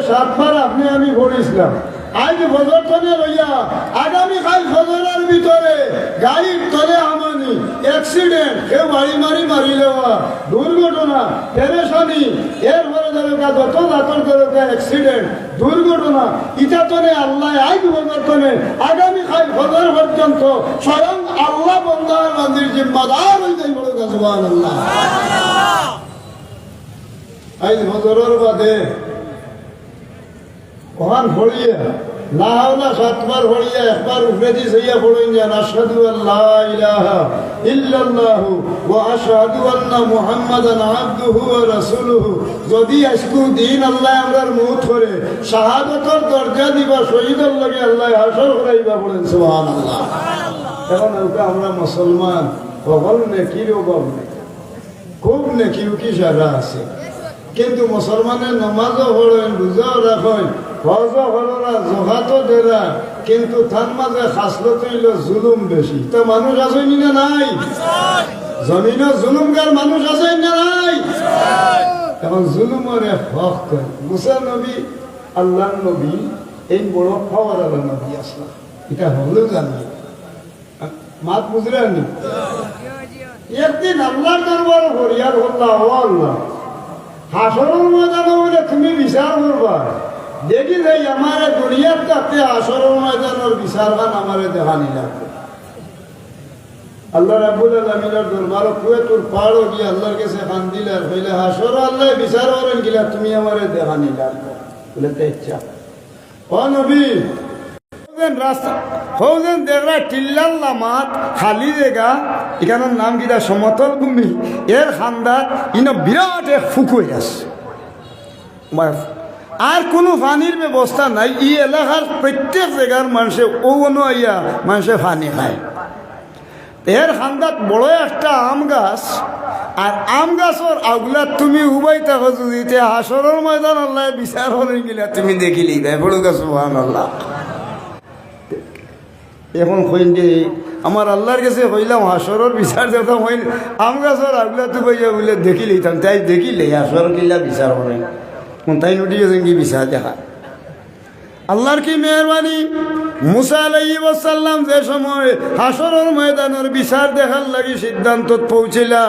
সাতবার আপনি আমি পড়িছিলাম আজ ফজরখানে লইয়া আগামীকাল ফজরের ভিতরে গাড়ির তলে আমানি অ্যাক্সিডেন্ট কেউ বাড়ি মারি লেওয়া দুর্ঘটনা পেরেশানি এরপরে দরকার যত জাতর দরকার অ্যাক্সিডেন্ট দুর্ঘটনা ইটা তনে আল্লাহ আজ ফজরখানে আগামীকাল ফজর পর্যন্ত স্বয়ং আল্লাহ বন্দার মন্দির জিম্মাদার হয়ে যাই বলে সুবহানাল্লাহ। আজ ফজরের বাদে ওখান ভরিয়ে লা হাওলা সাতবার ভরিয়ে একবার উপরে দিয়ে সইয়া পড়েন যান আশহাদু আল্লা ইলাহা ইল্লাল্লাহু ওয়া আশহাদু আন্না মুহাম্মাদান আবদুহু ওয়া রাসূলুহু। যদি আজকু দিন আল্লাহ আমরার মউত করে শাহাদাতের দরজা দিবা শহীদের লাগে আল্লাহ হাসর করাইবা বলেন সুবহানাল্লাহ। এখন আমরা মুসলমান সকল নেকির অভাব নেই, খুব নেকি উকি সারা আছে, কিন্তু মুসলমানের নমাজও পড়েন রোজাও রাখেন হজও হলরা জহাতো দেরা, কিন্তু তার মাঝে খাসলত হইল জুলুম বেশি। তো মানুষ আসেনি না নাই? জমিনে জুলুমগার মানুষ আসেন না নাই? এখন জুলুমের হক করে মুসা নবী আল্লাহ নবী এই বড় খাওয়ার আল্লাহ নবী আসলাম, এটা হলেও জানি মাত বুঝলেন। একদিন আল্লাহর দরবার ফরিয়াদ আল্লাহ ও আল্লাহ হাসরের ময়দানে বলে তুমি বিচার করবা, দেখি যাই আমার দুনিয়ার কাছে হাসরের ময়দানের বিচার গান আমার দেখা নিলাম। আল্লাহ রাব্বুল আলামিনের দরবারে কুয়ে তোর পাড়ো গিয়ে আল্লাহর কাছে খান দিলার হইলে হাসর আল্লাহ বিচার করেন গিলা তুমি আমারে দেখা নিলাম বলে তো ইচ্ছা ও নবী রাস্তা হৌজেন দেখরা টিল্লাল্লা মাত খালি জায়গা এখানের নাম কিটা সমতল ভূমি এর খান্দার ইনো বিরাট এক ফুকুই আছে আর কোনো পানির ব্যবস্থা নাই। এই এলাকার প্রত্যেক জায়গার মানুষে আইয়া মানুষে পানি খায়। এর খান্দাত বড় একটা আম গাছ, আর আম গাছর আগুলা তুমি উবাই থাকো যদি হাসরের ময়দান আল্লাহ বিচার হয়ে গেলে তুমি দেখিলি বড় গাছ সুবহানাল্লাহ। এখন কইন যে আমার আল্লাহর কাছে হইলাম হাসরের বিচার যেতাম হইল আম গাছর আগুলা তো কইয়া বলে দেখিলি তাই দেখিলে হাসর কিলা বিচার করে তাই নোটিয়ে কি বিচার দেখা। আল্লাহর কি মেহরবানি, মুসা আলাইহিস সালাম যে সময় হাসরের ময়দানের বিচার দেখার লাগি সিদ্ধান্তত পৌঁছিলা,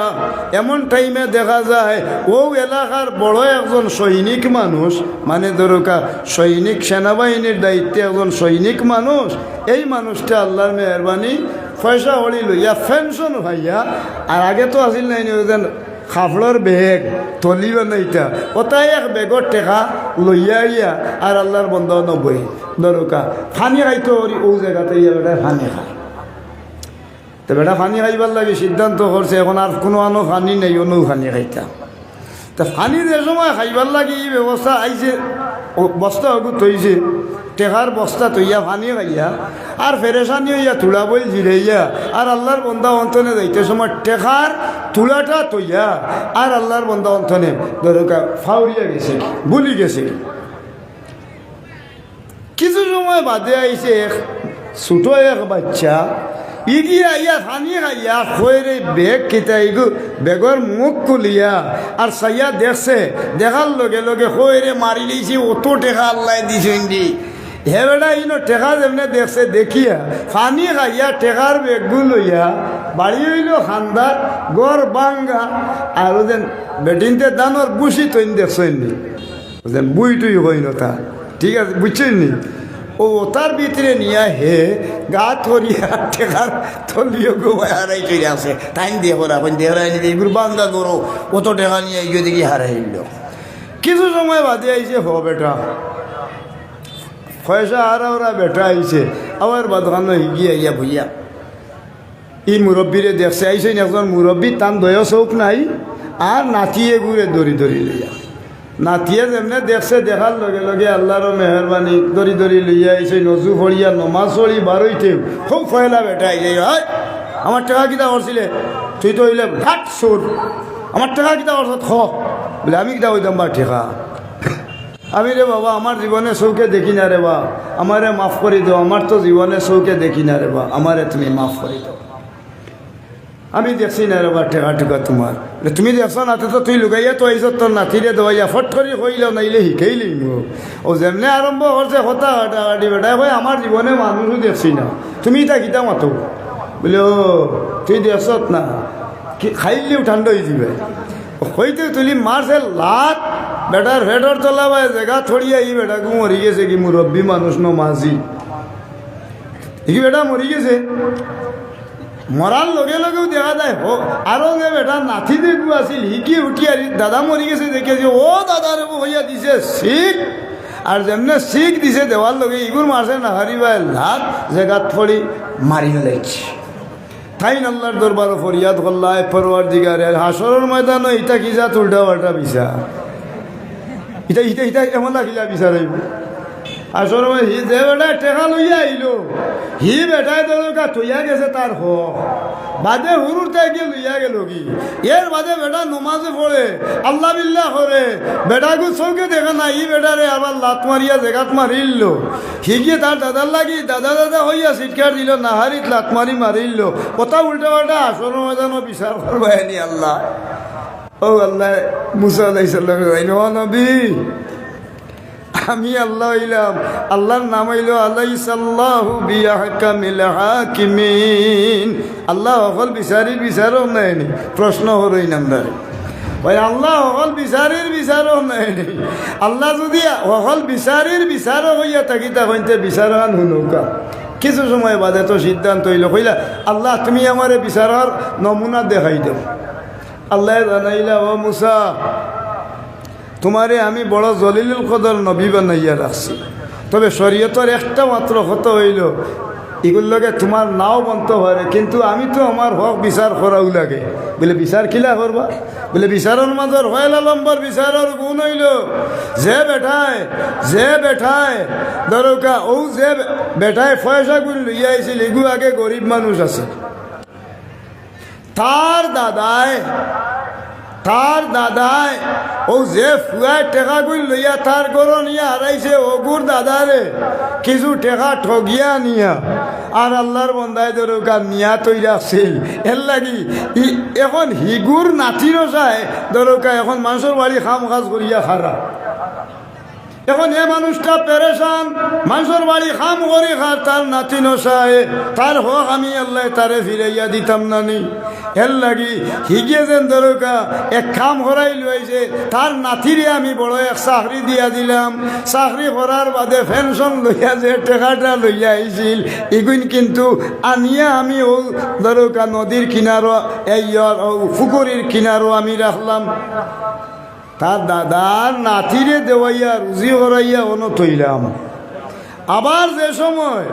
এমন টাইমে দেখা যায় ও এলাকার বড় একজন সৈনিক মানুষ, মানে দরকার সৈনিক সেনাবাহিনীর দায়িত্বে একজন সৈনিক মানুষ, এই মানুষটা আল্লাহর মেহরবানি পয়সা হলি লইয়া পেনশন হইয়া, আর আগে তো আসিল নাই ওদের খাফড়র বেগ তলি বানাইতা ওটাই এক বেগর টেকা লইয়া ইয়া আর আল্লাহর বন্ধ নবই দরকার ফানি খাইতো ও জায়গাতে ইয়া বেটা ফানি খায়। তো বেটা ফানি খাইবার লাগে সিদ্ধান্ত করছে, এখন আর কোনো আনো ফানি নেই অন্য ফানি খাইতা। তা ফানি যে সময় খাইবার লাগে এই ব্যবস্থা আইছে, বস্তা অগুত হয়েছে টেকার বস্তা তৈয়া ফানি খাইয়া আর ফেরেশানি হইয়া তুলা বই জিরাইয়া আর আল্লাহর বন্ধা অন্তনে যাইতে সময় টেকার তুলাটা তৈয়া আর আল্লাহর বন্ধা অন্তনে দরকার ফাউরিয়া গেছে বুলি গেছে। কিছু সময় বাদে আইছে ছোট এক বাচ্চা ইগিয়া ইয়া ফানি খাইয়া খৈরে বেগ কিতা ইগু বেগর মুখ খুলিয়া আর সাইয়া দেখছে, দেখার লগে লগে খৈরে মারি লিছি অত টেকা আল্লাহ দিছেন দি হে বেটা ইনো টেকা যেমনে দেখছে দেখিয়া ফানি খাইয়া টেকার বেগু লইয়া বাড়ি হইল খান্দার গড় বাঙ্গা আর ওদের বেটিনতে দানোর বুসি তৈন দেখছেন নি ওদের বুই টুই হইল তা ঠিক আছে বুঝছেন নি ও তার ভিতরে নিয়ে হে গা থরিয়া টেকার থলিও গোবাই হারাই চলে আসে টাইম দিয়ে করা দেহরাই নিয়ে এগুলো বাঙ্গা করো অত টেকা নিয়ে এগিয়ে দেখি হারাইল। কিছু সময় বাদে আইছে হ বেটা পয়সা হারা ওরা বেটা আইছে আবার বাদখানো হিগিয়া ইয়া ভুইয়া ই মুরব্বীরে দেখছে আইসেন একজন মুরব্বী তান দয়া চৌক নাই আর নাতিয়ে ঘুরে দড়ি দড়ি লইয়া নাতিয়ে যেমনে দেখছে দেখার লগে লগে আল্লাহর মেহরবানি দড়ি দড়ি লইয়া আইসে নজু ফড়িয়া নমাজ পড়ি বারইতে খুব ফয়লা বেটা আইলে হয় আমার টাকা কিতা করছিলে তুই তো হইলে ঘাট সুর আমার টাকা কিতা করছ খ বলে আমি কিতা হইতাম বা ঠেকা আমি রে বাবা আমার জীবনে চৌকে দেখি না রে বা আমারে মাফ করে দাও, আমার তো জীবনে চৌকে দেখি না রে বা আমারে তুমি মাফ করে দাও, আমি দেখছি না রে বা টেকা টেকা তোমার তুমি দেখছো নাতে তো তুই লুকাইয়া তো আইস তোর নাতিরে দেওয়াইয়া ফট করে কইলাম নাইলে শিখাইলি ও যেমনে আরম্ভ করছে হতা হাঁটাহাঁটি বেটাই হয় আমার জীবনে মানুষও দেখছি না তুমি এটা কিতা মাতো বলে ও তুই দেখছ না কি খাইলেও ঠান্ডা হয়ে যাবে হইতে তুলি মারছে লাত বেটার ভেটর চলাবাই জায়গা থড়িয়া ই বেটাকে মরি গেছে কি মুরব্বী মানুষ ন মাঝি কি বেটা মরি গেছে মরার লগে লগেও দেখা যায় আরো যে বেটা নাথি দেখবো আসিল হিকি উঠি আর দাদা মরি গেছে দেখে যে ও দাদার হইয়া দিছে শিখ আর যেমনে শিখ দিছে দেওয়ার লগে ইগুর মারছে না হারিবাই লাত জায়গাত পড়ি মারি লাগছে তাই আল্লাহর দরবার ফরিয়াদ করল্লায় পরওয়ারদিগারে হাসরের ময়দানে ইটা কি জাত উল্টা পাল্টা বিচার ইটা ইটা ইটা এমন লাগিলা বিচারাইব আসর হি যে বেটায় টেকা লইয়া আইলো হি বেটায় দরকা থইয়া গেছে তার হ বাদে হুরুর তাইকে লইয়া গেল কি এর বাদে বেটা নমাজে পড়ে আল্লাহ বিল্লাহ করে বেটাকে চৌকে দেখে না ই বেটারে আবার লাত মারিয়া জেগাত মারিল হি গিয়ে তার দাদার লাগি দাদা দাদা হইয়া সিটকার দিল নাহারিত লাত মারি মারিল কথা উল্টা পাল্টা আসর ময়দানও বিচার করবায়নি আল্লাহ ও আল্লাহ মুসা আলাইহিস সালাম নবী আমি আল্লাহ হইলাম আল্লাহর নাম হইল আলাইসাল্লাহু বিআহকামিল হাকিমিন আল্লাহ অকল বিচারির বিচারও নেয়নি প্রশ্ন হরই নামদারে ভাই আল্লাহ অকল বিচারির বিচারও নেয়নি আল্লাহ যদি অকল বিচারির বিচারও হইয়া থাকি তখনতে বিচারান হুনৌকা কিছু সময় বাদে তো সিদ্ধান্ত হইল কইলা আল্লাহ তুমি আমারে বিচারার নমুনা দেখাই দাও আল্লাহ জানাইলা ও মুসা তোমারে আমি বড় জলিলুল কদর নবী বানাইয়া রাখছি তবে শরীয়তের একটা মাত্র হত হইল এগুলোকে তোমার নাও বলতে পারে কিন্তু আমি তো আমার হক বিচার করাও লাগে বলে বিচার কিলা করবা বলে বিচারের মাঝের হয়লা লম্বর বিচারের গুণ হইল যে বেঠায় দরকা ও যে বেঠায় পয়সা গুণ লইয়া আইছিল এগু আগে গরিব মানুষ আছে তার দাদায় ও যে ফুয়ায় টেকা গুল লইয়া তার গরো নিয়া হারাইছে ওগুর দাদারে কিছু টেকা ঠগিয়া নিয়া আর আল্লাহর বন্দায় দরকা নিয়া তৈ রাখছিল এর লাগি এখন হিগুর নাতিরও চায় দরকা এখন মানুষের বাড়ি খাম কাজ করিয়া খারা এখন এ মানুষটা পেরেশান মানুষের বাড়ি খাম করি খার তার নাতি নশায় তার হক আমি আল্লাহ তারে ফিরাইয়া দিতাম না নি এর লাগি হিগিয়ে যেন দরকা এক কাম করাই লইছে তার নাতিরে আমি বড় এক চাকরি দিয়া দিলাম চাকরি করার বাদে পেনশন লইয়া যে টেকাটা লইয়া আইছিল এগুন কিন্তু আনিয়া আমি ও দরকা নদীর কিনারো এই পুকুরির কিনারো আমি রাখলাম তার দাদার নাতিরে দেওয়াইয়া রুজি করাইয়া অন থইলাম আবার যে সময়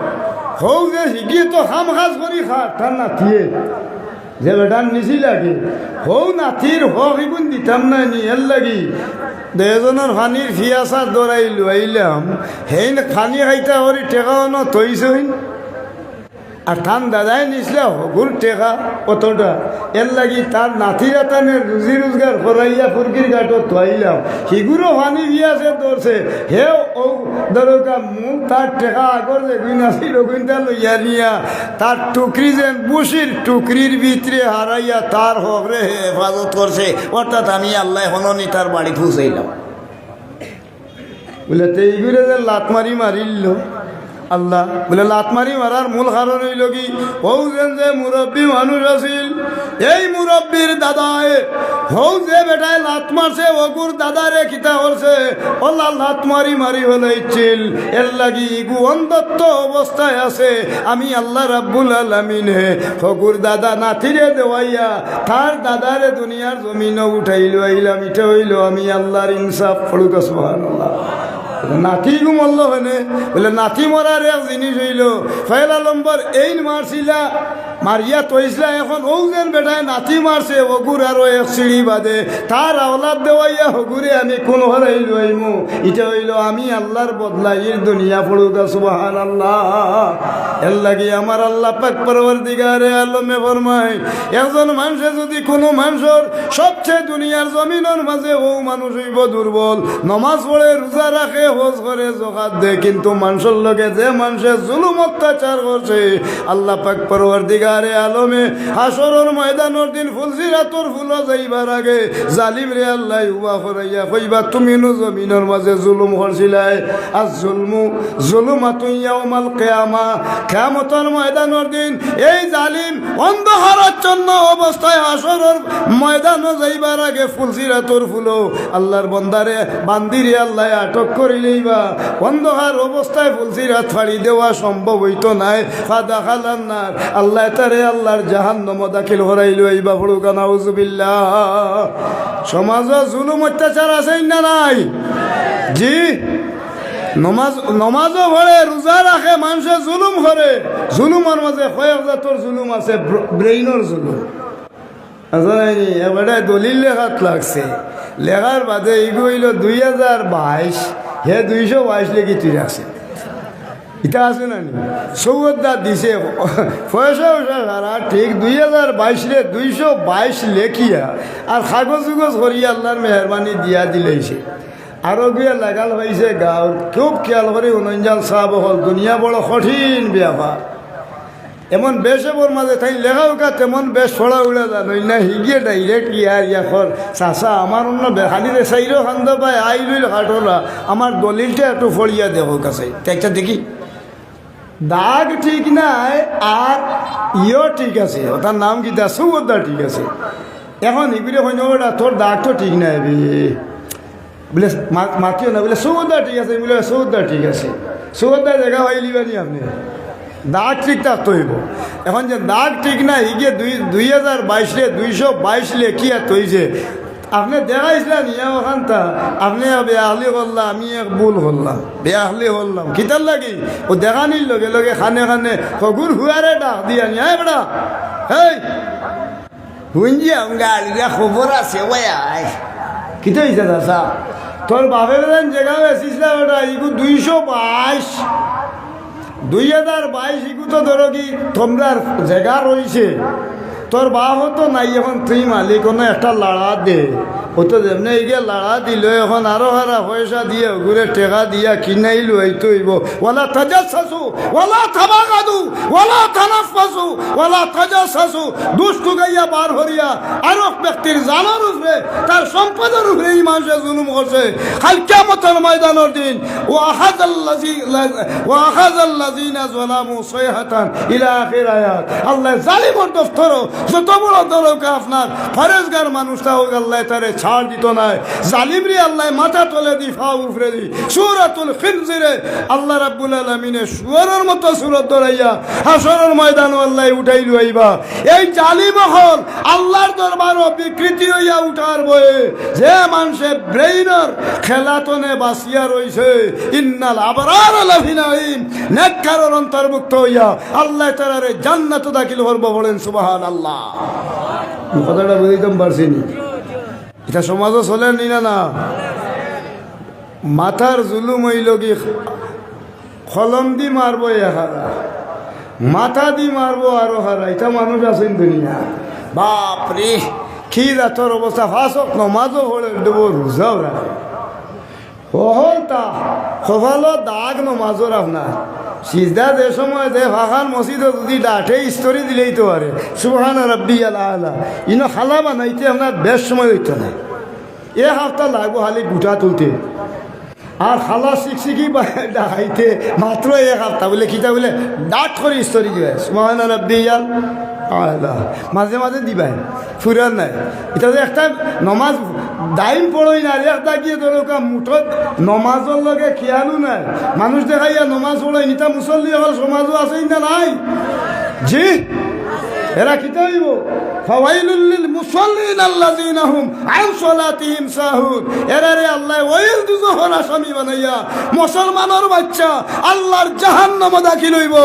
হৌ যে শিখিয়ে তো খাম খাজ করি খার তার নাতিয়ে যে বেটার নিছি লাগে হৌ নাতির হক এগুন দিতাম না নি এর লাগি দেজনের ফানির ফিয়াসা দৌড়াই লইলাম সেই ফানি খাইতা করি টেকা অন থইছই আর তান দাদাই নিছিল হগুর টেকা কতটা এর লাগি তার নাতিরা তানে রুজি রোজগার করাইয়া ফুরকির ঘাটত থইলাম হিগুরও পানি বিয়াছে ধরছে হে ও দরকা মুখ তার টেকা আগর যে গুণ আসিল ওগুনটা লইয়া নিয়া তার টুকরি যেন বুসির টুকরির ভিতরে হারাইয়া তার হকরে হেফাজত করছে অর্থাৎ আমি আল্লাহ হননি তার বাড়ি পৌঁছাইলাম বলে তো এইগুলো যে লাত মারিল আল্লাহ বলে লাত মারার মূল কারণ হইল কি ও যে মুরব্বী মানুষ আছিল এই মুরব্বীর দাদায় হৌ যে বেটায় লাত মারছে ওগুর দাদারে কিতা করছে ওলা লাত মারি হলে ইচ্ছিল এর লাগি ইগু অন্ধত্ব অবস্থায় আছে আমি আল্লাহ রাব্বুল আলামিনে হগুর দাদা নাতিরে দেওয়াইয়া তার দাদারে দুনিয়ার জমিন উঠাইল আইলাম এটা হইল আমি আল্লাহর ইনসাফ পড়ুক সুবহানাল্লাহ নাতি মরল হনে বলে নাতি মরার এক জিনিস হইল ফয়লা নম্বর এই মারছিলা মারিয়া তৈসলা এখন ও যেন বেটায় নাতি মারছে হগুর আরো এক সিঁড়ি বাদে তার আওলাদ দেওয়াইয়া হগুরে আমি কোন হরাই লইমু এটা হইল আমি আল্লাহর বদলাইয়ের দুনিয়া পড়ুক সুবহানাল্লাহ এর লাগি আমার আল্লাহ পাক পরওয়ারদিগারে আলমে ফরমায় একজন মানুষে যদি কোনো মানুষের সবচেয়ে দুনিয়ার জমিনের মাঝে ও মানুষ হইব দুর্বল নমাজ পড়ে রোজা রাখে হজ করে জকাত দেয় কিন্তু মানুষের লগে যে মানুষের জুলুম অত্যাচার করছে আল্লাহ পাক পরওয়ারদিগার সরকারে আলমে হাসরের ময়দানের দিন ফুলসিরাতর ফুলো যাইবার আগে জালিম রে আল্লাহ উবা করাইয়া কইবা তুমি নো জমিনের মাঝে জুলুম করছিলাই আজ জুলুমাতুন ইয়াউমাল কিয়ামা কিয়ামতের ময়দানের দিন এই জালিম অন্ধকারাচ্ছন্ন অবস্থায় হাসরের ময়দানে যাইবার আগে ফুলসিরাতর ফুলো আল্লাহর বান্দারে বান্দিরে আল্লাহ আটক করিলেইবা অন্ধকার অবস্থায় ফুলসিরাত ফাড়ি দেওয়া সম্ভব হইতো নাই ফাদা খালান না আল্লাহ তারে আল্লাহর জাহান্নাম দাখিল করাইল এইবা পড়ুকা নাউজুবিল্লাহ। সমাজ জুলুম অত্যাচার আছে না নাই? জি, নমাজও পড়ে রোজা রাখে মানুষে জুলুম করে। জুলুমের মাঝে কয়েক জাতর জুলুম আছে। ব্রেইনের জুলুম এবারে দলিল লেখাত লাগছে, লেখার বাদে এগুইল 2022 হে 222 লেখি তুই রাখছে। ইটা আছে না নি সৌদা দিছে পয়সা সারা ঠিক 2022 222 লেখিয়া আর কাগজ উগজ করিয়া আল্লাহর মেহরবানি দিয়া দিলেছে। আরো গিয়া লাগাল হয়েছে গাঁও খুব খেয়াল করে উনঞ্জাল সাহাব হল দুনিয়া বড় কঠিন ব্যাপার। এমন বেশবর মাঝে তাই লেখাও কা তেমন বেশ ছড়া উড়ে জানই না হিগিয়ে ডাইরেক্ট ইয়ার ইয়াখর চাষা আমার অন্য বেহানিরে চাইরও খান্দ পায় আই লইল হাটরা আমার দলিলটা একটু ফড়িয়া দেব কাছে একটা দেখি দাগ ঠিক নাই আর ইও ঠিক আছে, তার নাম কি দা সৌদা ঠিক আছে। এখন ইবিরে হইন ওটা তোর দাগ তো ঠিক নাই বলে মাতিও না বলে সৌদা ঠিক আছে বলে সৌদা ঠিক আছে। সৌদা জায়গা হইলি বানি আপনি দাগ ঠিক তা তৈব। এখন যে দাগ ঠিক না হিগে 2022 222 লেখিয়া তৈছে আপনি দেখাইছিলেন ইয়া ওখানটা আপনি বেআহলি করলাম আমি এক ভুল করলাম বেআহলি করলাম কিতার লাগি ও দেখানির লগে লগে খানে খানে খগুর হুয়ারে ডাক দিয়া নি হ্যাঁ বেড়া হেই হুঞ্জি আমগা আলিরা খবর আছে ওয়াই কিতা হইছে দাদা তোর বাপের জায়গা এসেছিলাম ওটা ইগু 2022 ইগু তো ধরো কি তোমরা জায়গা রয়েছে তোর বাপ তো নাই এখন তুই মালিক একটা লাড়া দে ও তো যেমনি গিয়ে লাড়া দিল এখন আরো হারা পয়সা দিয়ে ঘুরে টেকা দিয়া কিনাইল হইতো হইব ওলা তাজাসসু ওলা তাবাগাদু ওলা তানাফাসু ওলা তাজাসসু দুষ্টু গাইয়া বার হরিয়া আরো ব্যক্তির জানার উপরে তার সম্পদের উপরে এই মানুষে জুলুম করছে। কাল কিয়ামতের ময়দানের দিন ওয়াখাযাল্লাযিনা যালামু সাইহাতান ইলা আখির আয়াত আল্লাহ জালিমের দফতর যত বড় দরকার আপনার ফরেজগার মানুষটা হোক আল্লাহ তারে ছাড় দিত না। জালিমরি আল্লাহ মাথা তলে দি ফা উফরে দি সূরাতুল খিনজিরে আল্লাহ রাব্বুল আলামিনে সুরের মতো সূরত ধরাইয়া হাসরের ময়দান আল্লাহ উঠাইল হইবা। এই জালিম হল আল্লাহর দরবার বিকৃতি হইয়া উঠার বয়ে যে মানুষে ব্রেইনের খেলাতনে বাসিয়া রইছে ইন্নাল আবরার লাফি নাঈম নেককারের অন্তর্ভুক্ত হইয়া আল্লাহ তাআলার জান্নাত দাখিল করব বলেন সুবহানাল্লাহ। কথাটা বুঝিতাম পারছিনি এটা সমাজও চলে নি না মাথার জুলুম হইল কি কলম দি মারবো হারা মাথা দি মারবো আরো হারা এটা মানুষ আছেন দুনিয়া বাপরে কি রাতর অবস্থা ফাঁসক নমাজও হলে দেবো রোজাও রাখে হলতা সফালো দাগ নমাজও আপনার সিজদা যে সময় যে ফাঁকান মসজিদে যদি ডাঠে স্তরি দিলেই তো পারে সুবহান রাব্বিয়াল আলা ইনো খালা বানাইতে আপনার বেশ সময় হইতো না এ সপ্তাহ লাগবো খালি গুটা তুলতে আর খালা শিখি ডাকাইতে মাত্র এক সপ্তাহ বলে কিতা বলে ডাট করে স্তরি দিবে সুবহান রাব্বিয়াল আলা মাঝে মাঝে দিবাই ফুরার নাই এটা একটা নমাজ দাইম পড়ই না একটা গিয়ে ধরো মুঠত নমাজের লগে খেয়ালও নাই মানুষ দেখাইয়া নমাজ পড়ই নিতা মুসল্লি হল সমাজও আছে না নাই জি এরা কিতা হইব ফাওয়াইলুল লিল মুসাল্লিন আল্লাযিনা হুম আন সালাতিহিম সাহুন এরারে আল্লাহ ওয়াইল দুজহর আসামি বানাইয়া মুসলমানের বাচ্চা আল্লাহর জাহান্নামে দাখিল হইব।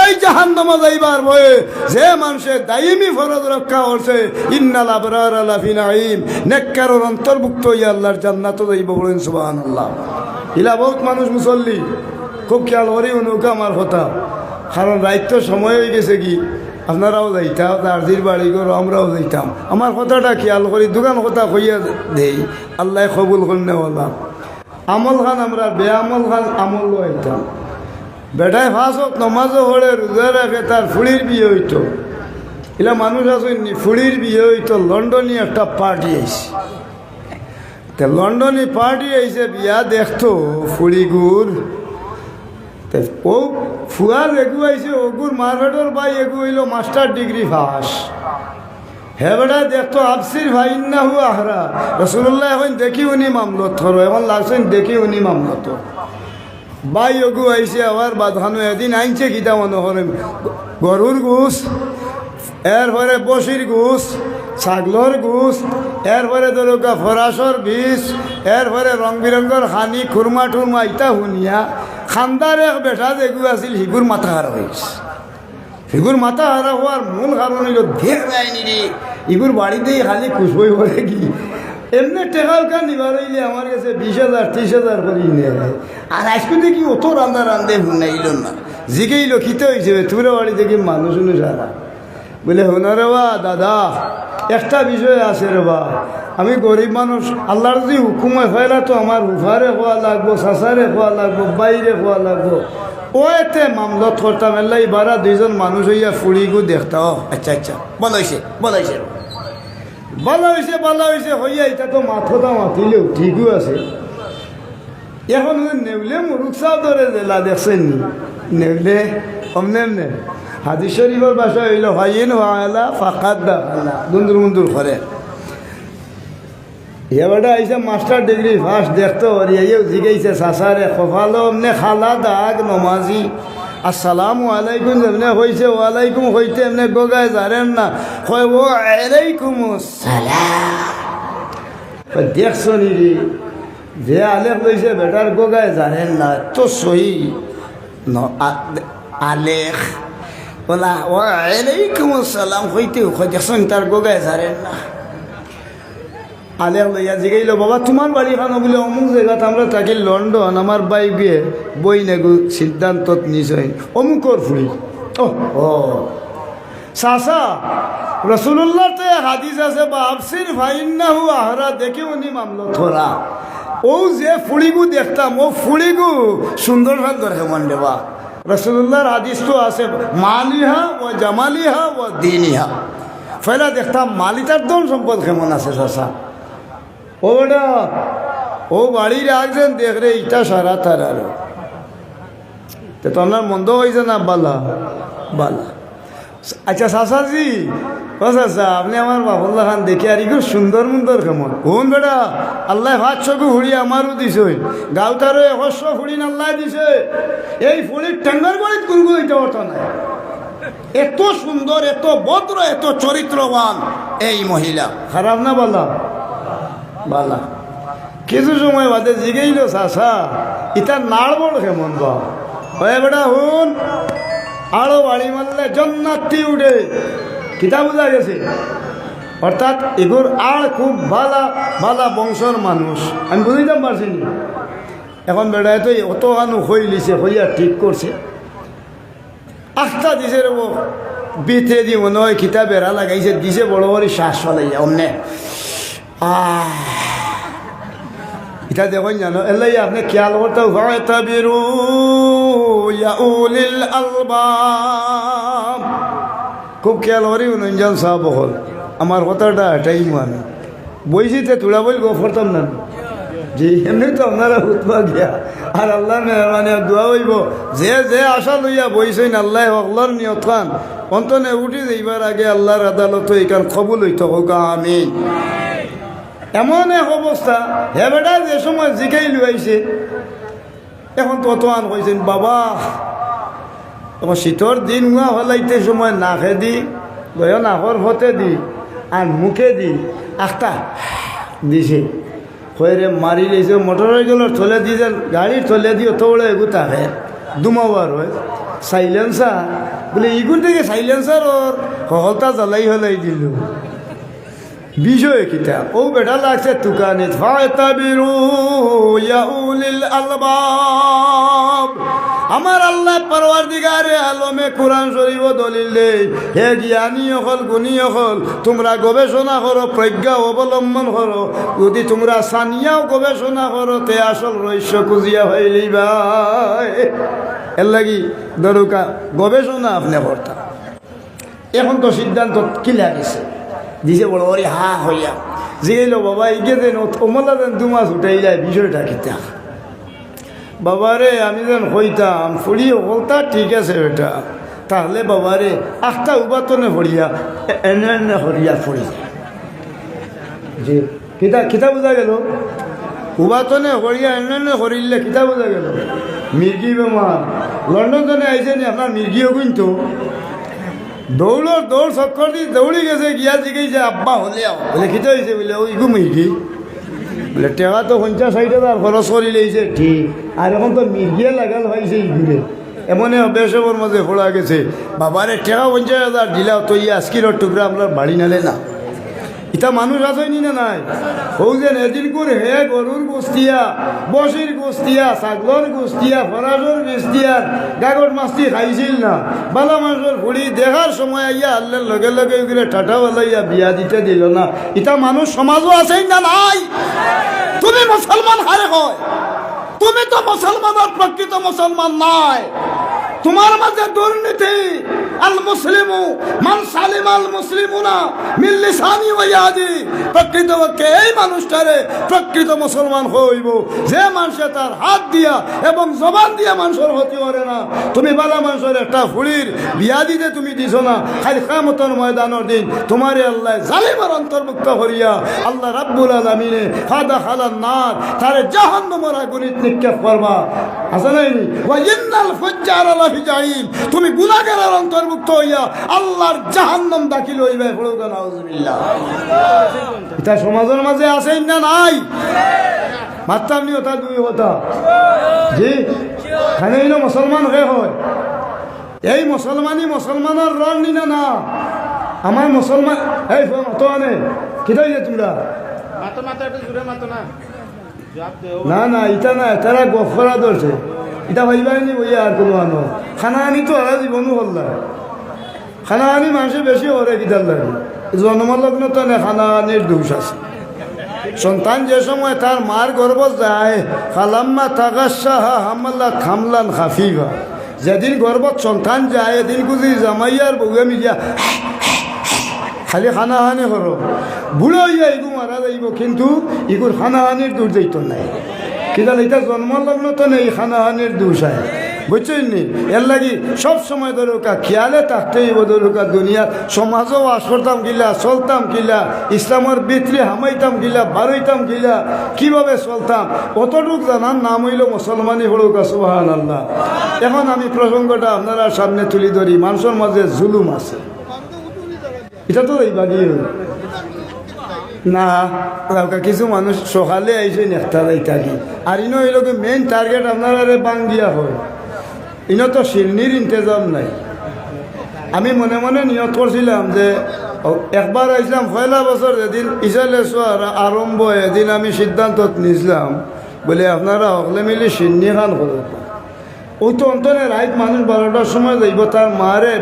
এই জাহান্নামে যাইবার ভয়ে যে মানুষে দাইমি ফরজ রক্ষা করছে ইন্নাল আবরারা লাফি নাঈম নেককারের অন্তর্ভুক্ত হইয়া আল্লাহর জান্নাতে যাইব বলেন সুবহানাল্লাহ। ইলা বহুত মানুষ মুসল্লি খুব খেয়াল করি নৌকা আমার কথা কারণ রাইত সময় হয়ে গেছে কি আপনারাও যাইতাম দার্জির বাড়ি করো আমরাও যাইতাম আমার কথাটা খেয়াল করি দোকান কথা কইয়া দেই আল্লাহ কবুল করলে বললাম আমল খান আমরা বেআমল খান আমল হইতাম বেটায় ফাঁস হোক নমাজও হলে রোজা রাখে তার ফুড়ির বিয়ে হইতো এলা মানুষ আসেননি ফুড়ির বিয়ে হইতো লন্ডনে একটা পার্টি আইছে তে লন্ডনে পার্টি আইছে বিয়া দেখতো ফুড়িগুর ও ফুয়ার এগু আইছে ওগুর মারভেটর ভাই এগু হইল মাস্টার ডিগ্রি পাস হেবেটা দেখতো আফসির ভাই না হু আহরা রসুল্লাহ এখন দেখি উনি মামলত ধরো এখন লাগছেন দেখি উনি মামলত ভাই এগু আইছে আবার বাধানো এদিন আইনছে গীতা মনে করেন গরুর গুস এরপরে বসির গুস ছাগলর গুস এরপরে ধরুকা ফরাসর বিষ এরপরে রং বিরঙ্গর খানি খুরমা টুরমা ইটা শুনিয়া খান্দার এক বেটা যেগু আছিল সিগুর মাথা হারা হয়েছে সিগুর মাথা হারা হওয়ার মূল কারণ হইল ধের যায়নি রে ইগুর বাড়িতেই খালি খুশ হয়ে পড়ে কি এমনি টেকাল কান নিবার হইলে আমার কাছে 20,000 30,000 করে নিয়ে আর আজকে দেখি অত রান্দা রান্ধে শুনাইল না জিগেইল খিতে হয়েছে তোরা বাড়ি দেখি মানুষ শুনে সারা বলে হোনা রে বা দাদা একটা বিষয় আছে রে বা আমি গরিব মানুষ আল্লাহর যদি হুকুমে ফেলা তো আমার হুফারে হওয়া লাগবো শাসারে হওয়া লাগবো বাইরে হওয়া লাগবো ও এতে মামলত করতাম এলাই বারা দুইজন মানুষ হইয়া ফুড়িগু দেখতা আচ্ছা আচ্ছা ভালো হয়েছে ভালো হয়েছে ভালো হয়েছে ভালো হয়েছে হইয়া এটা তো মাথা মাতিলেও ঠিকও আছে এখন নেউলে মুরুখ সাহ ধরে জেলা দেখছেন নি নেউলে অমনে এমনে হাদিস শরীফের ভাষা হইল হাইন হালা ফাঁকাত দা দুন্দুর মুন্দুর করে এবারটা আইসে মাস্টার ডিগ্রি ফার্স্ট দেখতো ইয়েও জিগাইছে সাসারে কপালো এমনি খালা দাগ নমাজি আসসালামু আলাইকুম যেমনে হয়েছে ওয়ালাইকুম হইতে এমনি গোগায় জানেন না হয় ও আলাইকুম সালাম দেখছো নি যে আলেখ লইছে বেটার গোগায় জানেন না তো সহি আলেখ বলা ও আলাইকুম সালাম হইতে দেখছেন তার গোগায় জানেন না আলেখ লইয়া জিগাইল বাবা তোমার বাড়ি খানো বলে অমুক জায়গাতে আমরা থাকি লন্ডন আমার বাই গিয়ে বই নেগু সিদ্ধান্তত নিশ্চয় অমুকর ফুড়ি ও চাচা রসুল্লাহ তো হাদিস আছে বা আফসির ভাইন্না হু আহরা দেখে উনি মামলো থরা ও যে ফুড়িগু দেখতাম ও ফুড়িগু সুন্দর ভাগ ধরে মন দেবা রসুল্লাহর হাদিস তো আছে মালিহা ও জামালিহা ও দিনিহা ফেলা দেখতাম মালিতার দন সম্পদ কেমন আছে চাচা ওটা ও বাড়ির একজন দেখ রে ইটা সারা তার আর তো আপনার মন্দ হয়েছে না বালা বালা আচ্ছা চাচাজি ও চাচা আপনি আমার বাবুল্লাহ খান দেখে আর খুব সুন্দর মুন্দর কেমন কোন বেটা আল্লাহ 500 ফুড়ি আমারও দিছে গাঁওটারও 100 ফুড়ি আল্লাহ দিছে এই ফুড়ির টেঙ্গার বাড়িত কোনো হইতে পারত না এত সুন্দর এত ভদ্র এত চরিত্রবান এই মহিলা খারাপ না বালা বালা কিছু সময় বাদে জিগেইল চাষা ইটা নাড়বড় কেমন বা হয়ে বেটা হুন আরো বাড়ি মারলে জন্নাতি উঠে কিতা বোঝা গেছে অর্থাৎ এগুর আর খুব ভালা ভালা বংশর মানুষ আমি বুঝিতাম পারছি না এখন বেড়ায় তো অত আনু হইলিছে হইয়া ঠিক করছে আস্থা দিছে রে বিতে দি মনে হয় খিতা বেড়া লাগাইছে দিছে বড় বড় শ্বাস ফলাইয়া অমনে এটা দেখুন জানো এলাই আপনি খেয়াল করতে ফাতাবিরু ইয়া উলিল আলবাব খুব খেয়াল করি উনজন সাহেব হল আমার কথাটা এটাই মানে বইছিতে তুলা বই গো করতাম না জি এমনি তো আপনারা হুতবা গিয়া আর আল্লাহ মেহরবানি দোয়া হইব যে যে আশা লইয়া বইছেন আল্লাহ অল্লাহর নিয়ত খান অন্তনে উঠি যাইবার আগে আল্লাহর আদালত এইখান কবুল হইতে হোক আমিন এমন এক অবস্থা হে বেটা যে সময় জিকাই লুয়াইছে এখন তত আন কইছেন বাবা তোমার শীতর দিন হুয়া হলাইতে সময় নাকে দি গয় নাকর হতে দি আর মুখে দি আখটা দিছে হয়ে মারি লেছে মোটরের গেল থলে দিয়ে গাড়ির থলে দিয়ে অত বড় এগু থাকে দুমাবার হয় সাইলেন্সার বলে ইগুর থেকে সাইলেন্সার ওর হলতা জ্বালাই হলাই দিল বিষয় কিতা ও বেটা লাগছে তুকানে ফাতাবিরু ইয়া উলিল আলবাব আমার আল্লাহ পরওয়ারদিগারে আলমে কোরআন শরীফ দলিল দে হে জ্ঞানী হল গুণী হল তোমরা গবেষণা করো প্রজ্ঞা অবলম্বন করো যদি তোমরা সানিয়াও গবেষণা করো তে আসল রহস্য খুঁজিয়া হইলি ভাই এর লাগি দরকার গবেষণা আপনি করতাম এখন তো সিদ্ধান্ত কিলা গেছে দিছে বড় ওরে হা হইয়া জিগেল বাবা ইগে দেন ওমলা দেন 2 মাস উঠাই যায় বিষয়টা কিতা বাবারে আমি যেন হইতাম ফুড়ি বলতা ঠিক আছে বেটা তাহলে বাবারে আখটা উবাতনে হরিয়া এনে এনে হরিয়া ফুড়ি যে কিতা কিতা বোঝা গেল উবাতনে হরিয়া এনে এনে হরিলে কিতা বোঝা গেল মির্গি বেমার লন্ডন জনে আইসে নি আপনার মির্গিও কিন্তু দৌড় চক্কর দি দৌড়ি গেছে গিয়া জিগেছে আব্বা হলে বলে খিতে হয়েছে বলে ওই গু মির্গি বলে টেকা তো 50-60 খরচ করে লেগেছে ঠিক আর এখন তো মির্গিয়ে লাগাল হয়েছে ঘুরে এমনই বেসবর মাঝে ফোড়া গেছে বাবারে টেকা 50,000 দিলাও তো ই আজকির টুকরা আমরা বাড়ি নালে না ইটা মানুষ আসেনি না নাই হৌজেন এদিন করে হে গরুর গোস্তিয়া বসির গোস্তিয়া ছাগলর গোস্তিয়া ফরাসর গোস্তিয়ার গাগর মাছটি খাইছিল না বালা মাছর ফুড়ি দেখার সময় আইয়া আল্লাহর লগে লগে ওগুলো ঠাটা বলাইয়া বিয়া দিতে দিল না ইটা মানুষ সমাজও আছেই না নাই তুমি মুসলমান হারে হয় তুমি তো মুসলমানের প্রকৃত মুসলমান নাই তোমার মাঝে দুর্নীতি আল মুসলিমু মান সালিম আল মুসলিমুনা মিন লিসানি ওয়া ইয়াদি প্রকৃত পক্ষে এই মানুষটারে প্রকৃত মুসলমান হইব যে মানুষে তার হাত দিয়া এবং জবান দিয়া মানুষের ক্ষতি করে না তুমি বালা মানুষের একটা ফুড়ির বিয়া দিতে তুমি দিছ না খালি কিয়ামতের ময়দানের দিন তোমারে আল্লাহ জালিমের অন্তর্ভুক্ত করিয়া আল্লাহ রাব্বুল আলামিনে ফাদা খালান নার তারে জাহান্নামের আগুনে নিক্ষেপ করবা আছে নাই ওয়া ইন্নাল ফুজ্জারা লাফি জাহিম তুমি গুনাহগারের অন্তর্ভুক্ত হইয়া আল্লাহর জাহান্নাম দাখিল হইবে পড়ুক নাউজুবিল্লাহ এটা সমাজের মাঝে আছে না নাই মাত্রাম নি ওটা দুই হতা জি খানে না মুসলমান হয়ে হয় এই মুসলমানের রং নি না আমার মুসলমান এই তো আনে কিতাই যে তোমরা মাতো মাতো একটু জুড়ে মাতো না না না এটা না তারা গফরা ধরছে এটা ভাইবাইনি বইয়া আর কোনো আনো খানা আনি তো আর জীবনও হল না খানা আনি মানুষের বেশি হরে কিতার লাগে জন্মলগ্ন তো না খানা আনির দোষ আছে সন্তান যে সময় তার মার গর্ভ যায় খালাম্মা তাগাসাহা হামাল্লা খামলান খাফিফা যেদিন গর্ভত সন্তান যায় এদিন কুজি জামাইয়ার বউয়ে মিলিয়া খালি খানাহানি করো বুড়ো হইয়া ইগু মারা যাইব কিন্তু ইগুর খানাহানির দূর যাইত নাই কিন্তু এটা জন্মলগ্ন তো নেই খানাহানির দোষ হয় বুঝছেন নি এর লাগি সব সময় দরকার খেয়ালে থাকতেই দরকার দুনিয়ার সমাজও আস করতাম গিলা চলতাম গিলা ইসলামের ভিতরে হামাইতাম গিলা বারইতাম গিলা কিভাবে চলতাম অতটুক জানার নাম হইল মুসলমানি হলুকা সুবহানাল্লাহ। এখন আমি প্রসঙ্গটা আপনারা সামনে তুলি ধরি মানুষের মাঝে জুলুম আছে এটা তো এই বাগিয়ে না কিছু মানুষ সকালে আইসে নেতা থাকি আর ইনো এই লোক মেইন টার্গেট আপনারা বাঙ্গিয়া হয় ইনো তো শিলনির ইন্তজাম নাই। আমি মনে মনে নিয়ত করছিলাম যে একবার আইসলাম 1 বছর যেদিন ইসালে আরম্ভ এদিন আমি সিদ্ধান্ত নিয়েছিলাম বলে আপনারা সকলে মিলে সিন্নি খান করো ওই তো অন্তরে রাইত মানুষ 12টার সময় যাইব তার মারে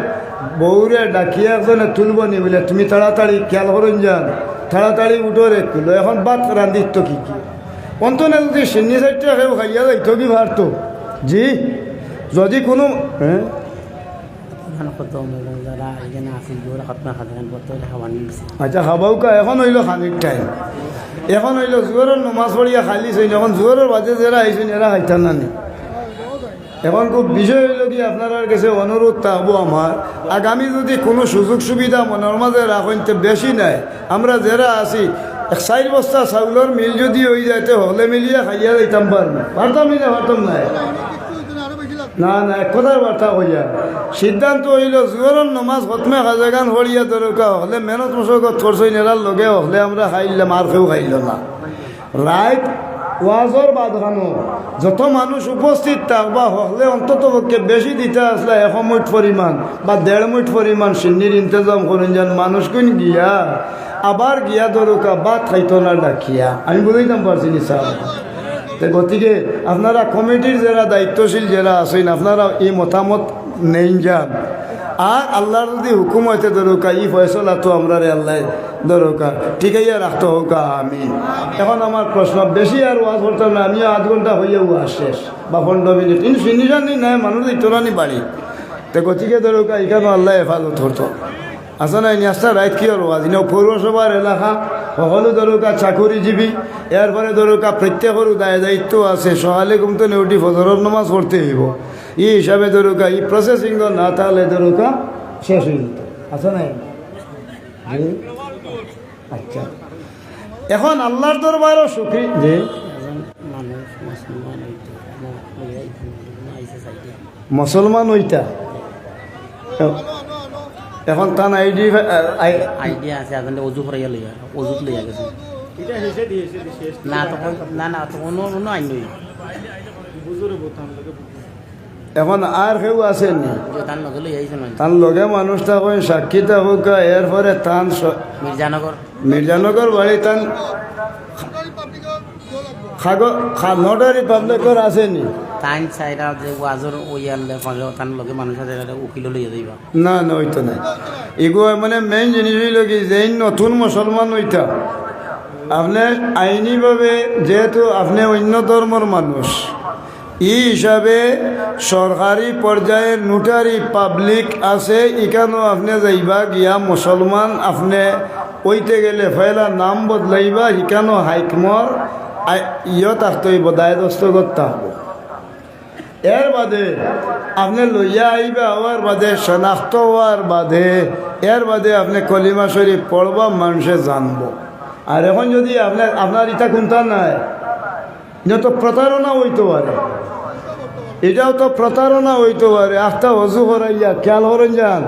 বউরে ডাকিয়া একজনে তুলব নি বলে তুমি তাড়াতাড়ি খেয়াল করেন যান তাড়াতাড়ি উঠো রে তুলো এখন বাদ রান্ধিত কি কি অন্তনে যদি সিন্নি সাইডটা কেউ খাইয়া যাইতো কি ভারতো জি যদি কোনো হ্যাঁ আচ্ছা খাবাও কা এখন হইল খানির টাইম এখন হইল জোরের নমাজ পড়িয়া খালি ছিল এখন জোরের বাজে যারা আইসেন এরা খাইতাম না নি এখন খুব বিষয় হইল কি আপনার কাছে অনুরোধ থাকবো আমার আগামী যদি কোনো সুযোগ সুবিধা মনের মাঝে রাখেন তো বেশি নাই আমরা যারা আছি 4 বস্তা চাউলের মিল যদি হয়ে যাইতে হলে মিলিয়া খাইয়া যাইতাম পারতাম নাই না না এক কথার বার্তা হইয়া সিদ্ধান্ত হইল জোরের নমাজ খতমে খাজাগান হরিয়া দরকার হলে মেহনত মশকত করছই নেলার লগে হলে আমরা খাইলাম আর কেউ খাইল না রাইট ওয়াজর বাদখানো যত মানুষ উপস্থিত থাকবা হলে অন্তত পক্ষে বেশি দিতে আসলে 1 মুঠ পরিমাণ বা 1.5 মুঠ পরিমাণ সিন্নির ইন্তজাম করেন যেন মানুষ কোন গিয়া আবার গিয়া দরকার বাদ খাইতো না ডাকিয়া আমি বুঝাইতাম পারছি নি স্যার। গতিকে আপনারা কমিটির যারা দায়িত্বশীল যারা আছেন আপনারা এই মতামত নেই যান আর আল্লাহর যদি হুকুম হইতে দরকার এই ফয়সলা তো আমরা আল্লাহ দরকার ঠিকাইয়া রাখতে হোক আমি। এখন আমার প্রশ্ন বেশি আর ওয়াজ করতাম না আমিও 8 ঘন্টা হইয়া ওয়াজ শেষ বা 15 মিনিট কিন্তু সিনিজানি নাই মানুষ ইতরানি বাড়ি তো গতিকে দরকার এখানে আল্লাহ হেফাজত হতো আছে নাই নিয়াস্তা রাইত কি হল আজি পৌরসভার এলাকা সকলো দরকার চাকরিজীবী এরপরে দরকার প্রত্যেকের দায় দায়িত্ব আছে সকালে ঘুমতে নেউটি ফজরের নামাজ পড়তে হইব এই হিসাবে দরকার এই প্রসেসিং না তাহলে দরকার শেষ হয়ে যেত আছে নাই জি? আচ্ছা এখন আল্লাহর দরবারও সুখী যে মুসলমান হইতা এখন তান আইডিয়া আছে আপনাদের অজু করাইয়া লইয়া অজুত লইয়া গেছে এটা হেসে দিয়েছে শেষ না তো না তো অন্য আইন লই বুজুরে বোতাম লোকে এখন আর কেউ আসেনি যে তার লগে লই আইছে না তার লগে মানুষ থাকুন সাক্ষী থাকুক এরপরে তান মির্জানগর মির্জানগর বাড়ি তান নটারি পাবলিকর আসেনি তাইন চাইরা যে ওয়াজর ওইয়ালে তার লগে মানুষ আছে উকিল লইয়া যাইবা না না ওইতো নাই এগুলো মানে মেইন জিনিস হইল কি যে নতুন মুসলমান হইতা আপনি আইনিভাবে যেহেতু আপনি অন্য ধর্মের মানুষ এই হিসাবে সরকারি পর্যায়ের নোটারি পাবলিক আছে এখানেও আপনি যাইবা গিয়া মুসলমান আপনি ওইতে গেলে ফেলা নাম বদলাইবা এখানেও হাইকমর থাকতে হইব দায় দস্তগত থাকবো এর বাদে আপনি লইয়া আইবা হওয়ার বাদে শনাক্ত হওয়ার বাদে এর বাদে আপনি কলিমা শরীফ পড়বা মানুষে জানবো আর এখন যদি আপনার ইটা কোনটা নাই এটা তো প্রতারণা হইতে পারে এটাও তো প্রতারণা হইতে পারে আস্তা অজু করাইয়া খেয়াল করেন যান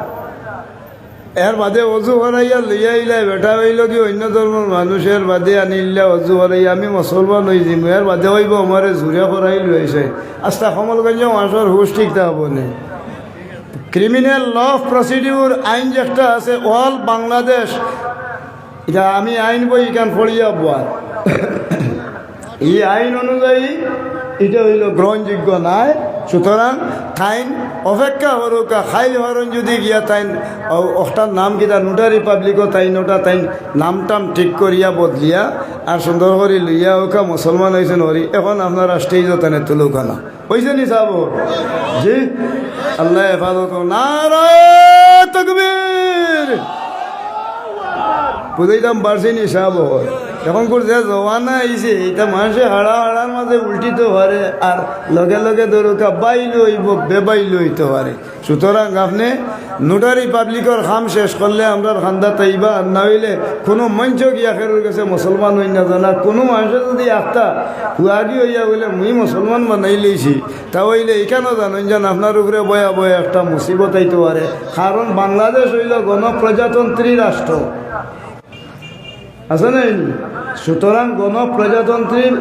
এর বাদে অজু করাইয়া লইয়া আইলাই বেটা হইল কি অন্য ধর্মের মানুষের বাদে আনিলে অজু করাইয়া আমি মুসলমান হয়ে যাম এর বাদে হইব আমারে জুড়ে করাই লইছে আস্তা কমলগঞ্জ মানুষের হুশ ঠিক থাকব না ক্রিমিনাল ল অফ প্রসিডিউর আইন যেটা আছে অল বাংলাদেশ এটা আমি আইন বই এখান পড়িয়া বল এই আইন অনুযায়ী এটা হইল গ্রহণযোগ্য নাই সুতরাং তাইন অপেক্ষা হরুকা খাইল হরণ যদি গিয়া তাইন ওটার নাম কিনা নোটারি পাবলিকও তাইন ওটা তাইন নামটাম ঠিক করিয়া বদলিয়া আর সুন্দর করে লইয়া ওকা মুসলমান হয়েছেন হরি এখন আপনারা স্টেজও তানে তুলুকা না হয়েছে নি চাব জি আল্লাহ হেফাজত নারায়ণ তাকবীর বুঝাইতাম পারছি নি চাব এখন করছে জওয়ানা আইছে এটা মানুষে হাড়ার মাঝে উল্টিতে পারে আর লগে লগে দরকার বাইল হইব বেবাইল হইতে পারে সুতরাং আপনি নোটারি পাবলিকর কাম শেষ করলে আমরা খান্দা তাইবা আর না হইলে কোনো মঞ্চ গিয়া খেরোর কাছে মুসলমান হই না জানা কোনো মানুষের যদি একটা হুয়াগি হইয়া বলে মুই মুসলমান বানাই লইছি তা হইলে এখানেও জানেন যেন আপনার উপরে বয়া বয়া একটা মুসিবত আইতে পারে কারণ বাংলাদেশ হইল গণপ্রজাতন্ত্রী রাষ্ট্র আছে নাই সুতরাং গণপ্রজাতন্ত্রীর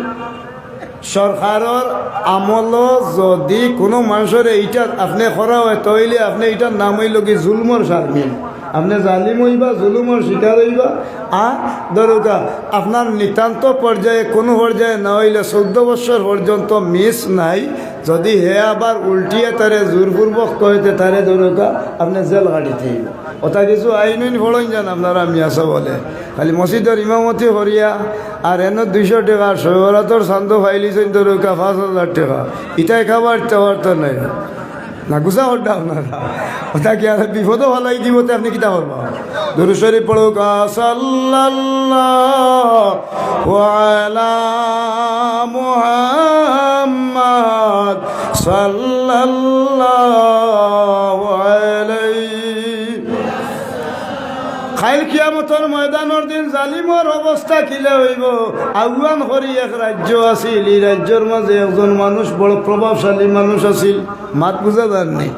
সরকারের আমল যদি কোনো মানুষের এইটা আপনি করা হয় তাহলে আপনি এটার নাম হইল কি জুলমর শারমিন আপনি জালিম হইবা জুলুমর শিকার হইবা আর দরকার আপনার নিতান্ত পর্যায়ে কোনো পর্যায়ে না হইলে 14 বছর পর্যন্ত মিস নাই যদি হে আবার উল্টিয়ে তারে জোরপূর্বক কইতে তারে দরকার আপনি জেল গাড়িতে ওটা কিছু আইন ফড়ন যান আপনারা মিয়াসা বলে খালি মসজিদের ইমামতি করিয়া আর এনে 200 টাকা শহরাতর চান্দ ফাইলিছেন দরকার 5000 টাকা ইটাই খাবার চাওয়ার তো নাই না গুছা হড্ডা আপনারা ওটা কি আর বিপদও ভালাই দিব আপনি কিতা করবা দুরূদ শরীফ পড়ুক সাল্লাল্লাহু আলা মুহাম্মদ সাল্লাল্লাহু আলাইহি খাইল কিয়ামতর ময়দানের দিন জালিমর অবস্থা কিলা হইব আগুয়ান করি এক রাজ্য আছিল এই রাজ্যের মাঝে একজন মানুষ বড় প্রভাবশালী মানুষ আছিল মাত বুঝা যান নেই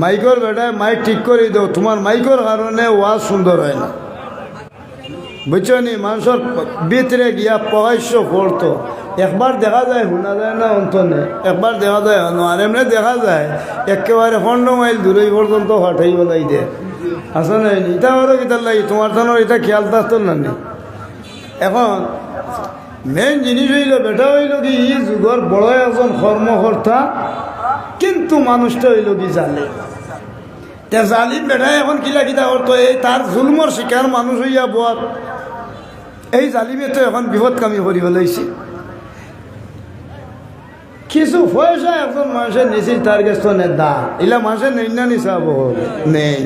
মাইকর বেটায় মাইক ঠিক করে দাও তোমার মাইকর কারণে ওয়াজ সুন্দর হয় না বুঝছো নি মানুষের ভিতরে গিয়া প্রকাশ্য করতো একবার দেখা যায় শোনা যায় না অন্তনে একবার দেখা যায় আর এমনি দেখা যায় একেবারে 15 মাইল দূরে পর্যন্ত হঠাই বলাই দে আসা নাই এটা আরও কিতার লাগি তোমার থানোর এটা খেয়াল থাকতো না নি এখন মেন জিনিস হইল বেটা হইল কি ই যুগর বড় একজন কর্মকর্তা কিন্তু মানুষটা হইল কি জালে তে জালিম বেটা এখন কিলা কিতা করতো এই তার জুলমর শিকার মানুষ হইয়া বর এই জালিমে তো এখন বিপদ কামি করি ফেলাইছে কিছু পয়সা একজন মানুষের নিছিল তার কাছে নেই দা এলা মানুষের নেই না নিচাব নেই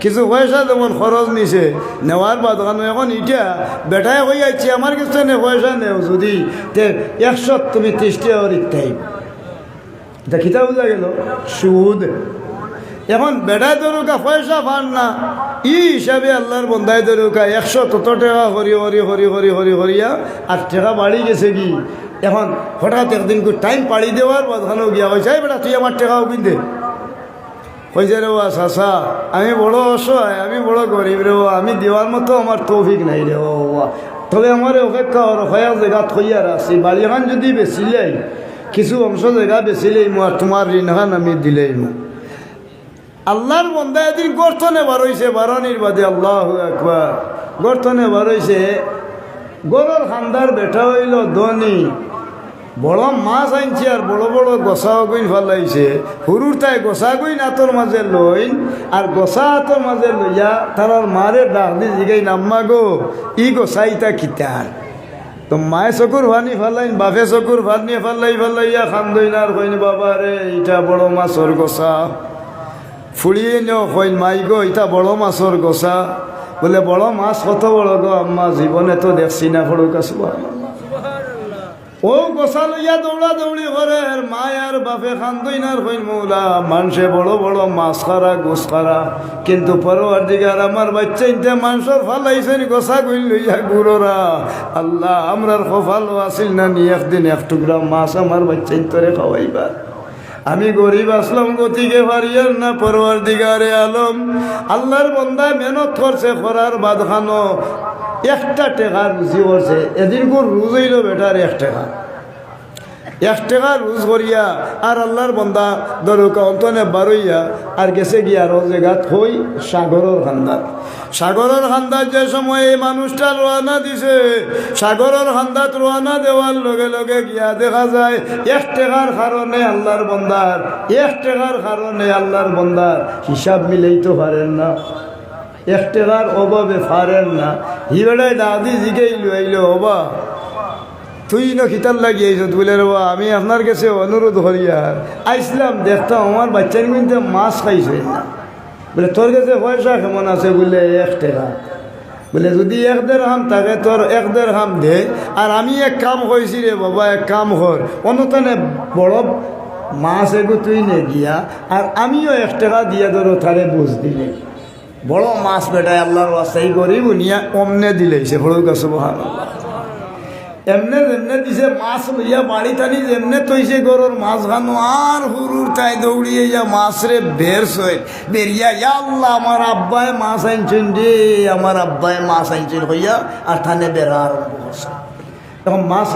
কিছু পয়সা যেমন খরচ নিছে নেওয়ার বাদ এখন ইটা বেটায় হয়ে যাচ্ছে আমার কিছু নে পয়সা নেও যদি 100 তুমি 30 টাকা ইত্যাই এটা খিতা বোঝা গেল সুদ। এখন বেড়ায় দরুকা পয়সা পান না ই হিসাবে আল্লাহর বন্ধায় দরুকা 100 তত টাকা হরি হরি হরি হরি হরি হরিয়া আর টাকা বাড়ি গেছে কি এখন হঠাৎ একদিন টাইম পাড়ি দেওয়ার বাধানো গিয়া হয়েছে বেটা তুই আমার টাকাও কিনতে হয়েছে রে বা চাষা আমি বড় অসহায় আমি বড় গরিব রে ও আমি দেওয়ার মতো আমার তৌফিক নাই রে ও তবে আমার অপেক্ষা হয়া জায়গা থইয়া রাখছি বাড়িখান যদি বেচিলেই কিছু অংশ জায়গা বেচিলেই তোমার ঋণখান আমি দিলেই আল্লাহর বন্ধা এদিন গর্তনে বারইছে বারণির বাদে আল্লাহু আকবার গর্তনে বারইছে গরুর খান্দার বেটা হইল ধনী বড় মাছ আনছে আর বড় বড় গোসা গুইন ফেলাইছে হুরুর তাই গোসা গুইন হাতর মাঝে লইন আর গোসা হাতর মাঝে লইয়া তার মারে ডাক দি জিগাই নাম্মা গো ই গোসাইটা কিতার তো মায়ে চকুর ভানি ফেলাইন বাপে চকুর ভানি ফেলাইয়া খান্দইন আর কইন বাবা রে ইটা বড় মাছর গোসা ফুড়িয়ে নেও কইন মাই গো ইটা বড় মাছর গোসা বলে বড় মাছ কত বড় গো আম্মা জীবনে তো দেখছি না ফড়ুকা ও গোসা লইয়া দৌড়া দৌড়ি করে মায় আর বাপে খান্দইনার কইন মৌলা মানুষে বড় বড় মাছ খারা গোস খারা কিন্তু পরওয়ারদিগার আমার বাচ্চা ইনতে মানুষের ফালাইছেন গোসা কইন লইয়া গুরোরা আল্লাহ আমরার কপালও আসিল না নি একদিন এক টুকরা মাছ আমার বাচ্চা ইনতরে খাওয়াইবা আমি গরিব আসলাম গতিকে পারিয়ার না পরওয়ারদিগারে আলম আল্লাহর বন্দা মেহনত করছে করার বাদ খানো 1 টাকা রুজি করছে এদিন কোন রুজ হইল বেটার 1 টাকা 1 টাকা রুজ করিয়া আর আল্লাহর বন্দা দরুকা অন্তনে বারইয়া আর গেছে গিয়া আরো জায়গাত হই সাগরের খান্দাত যে সময় এই মানুষটা রওনা দিছে সাগরের খান্দাত রওনা দেওয়ার লগে লগে গিয়া দেখা যায় 1 টাকার কারণে আল্লাহর বন্দার 1 টাকার কারণে আল্লাহর বন্দার হিসাব মিলাইতে পারেন না 1 টাকার অভাবে পারেন না হিবেড়ায় দাদি জিগাই লইল অবা তুই না খিতার লাগিয়েছ বলে রে আমি আপনার কাছে অনুরোধ করিয়ার আইসলাম দেখতাম আমার বাচ্চার কিন্তু মাছ খাইছে না বলে তোর কাছে পয়সা কেমন আছে বলে 1 টাকা বলে যদি 1 দেড়হাম থাকে তোর 1 দেড়হাম দে আর আমি এক কাম কইছি রে বাবা এক কাম কর অনুতানে বড় মাছ এগো তুই নে গিয়া আর আমিও 1 টাকা দিয়া ধরো তারে বুঝ দিলে বড় মাছ বেটায় আল্লাহর ওয়াস্তাই গরিব নিয়া অমনে দিলেছে ফড়ুকা সুবহানাল্লাহ এমনে যেমনে দিছে মাছ লইয়া বাড়ি টানি যেমনে তৈছে গরুর মাছ খানো আর হুরুর তাই দৌড়িয়ে যা মাছ রে বেরিয়া আল্লাহ আমার আব্বায় মাছ আনছেন রে আমার আব্বায় মাছ আনছেন হইয়া আর থানে বেড়া আরম্ভ করছে তখন মাছ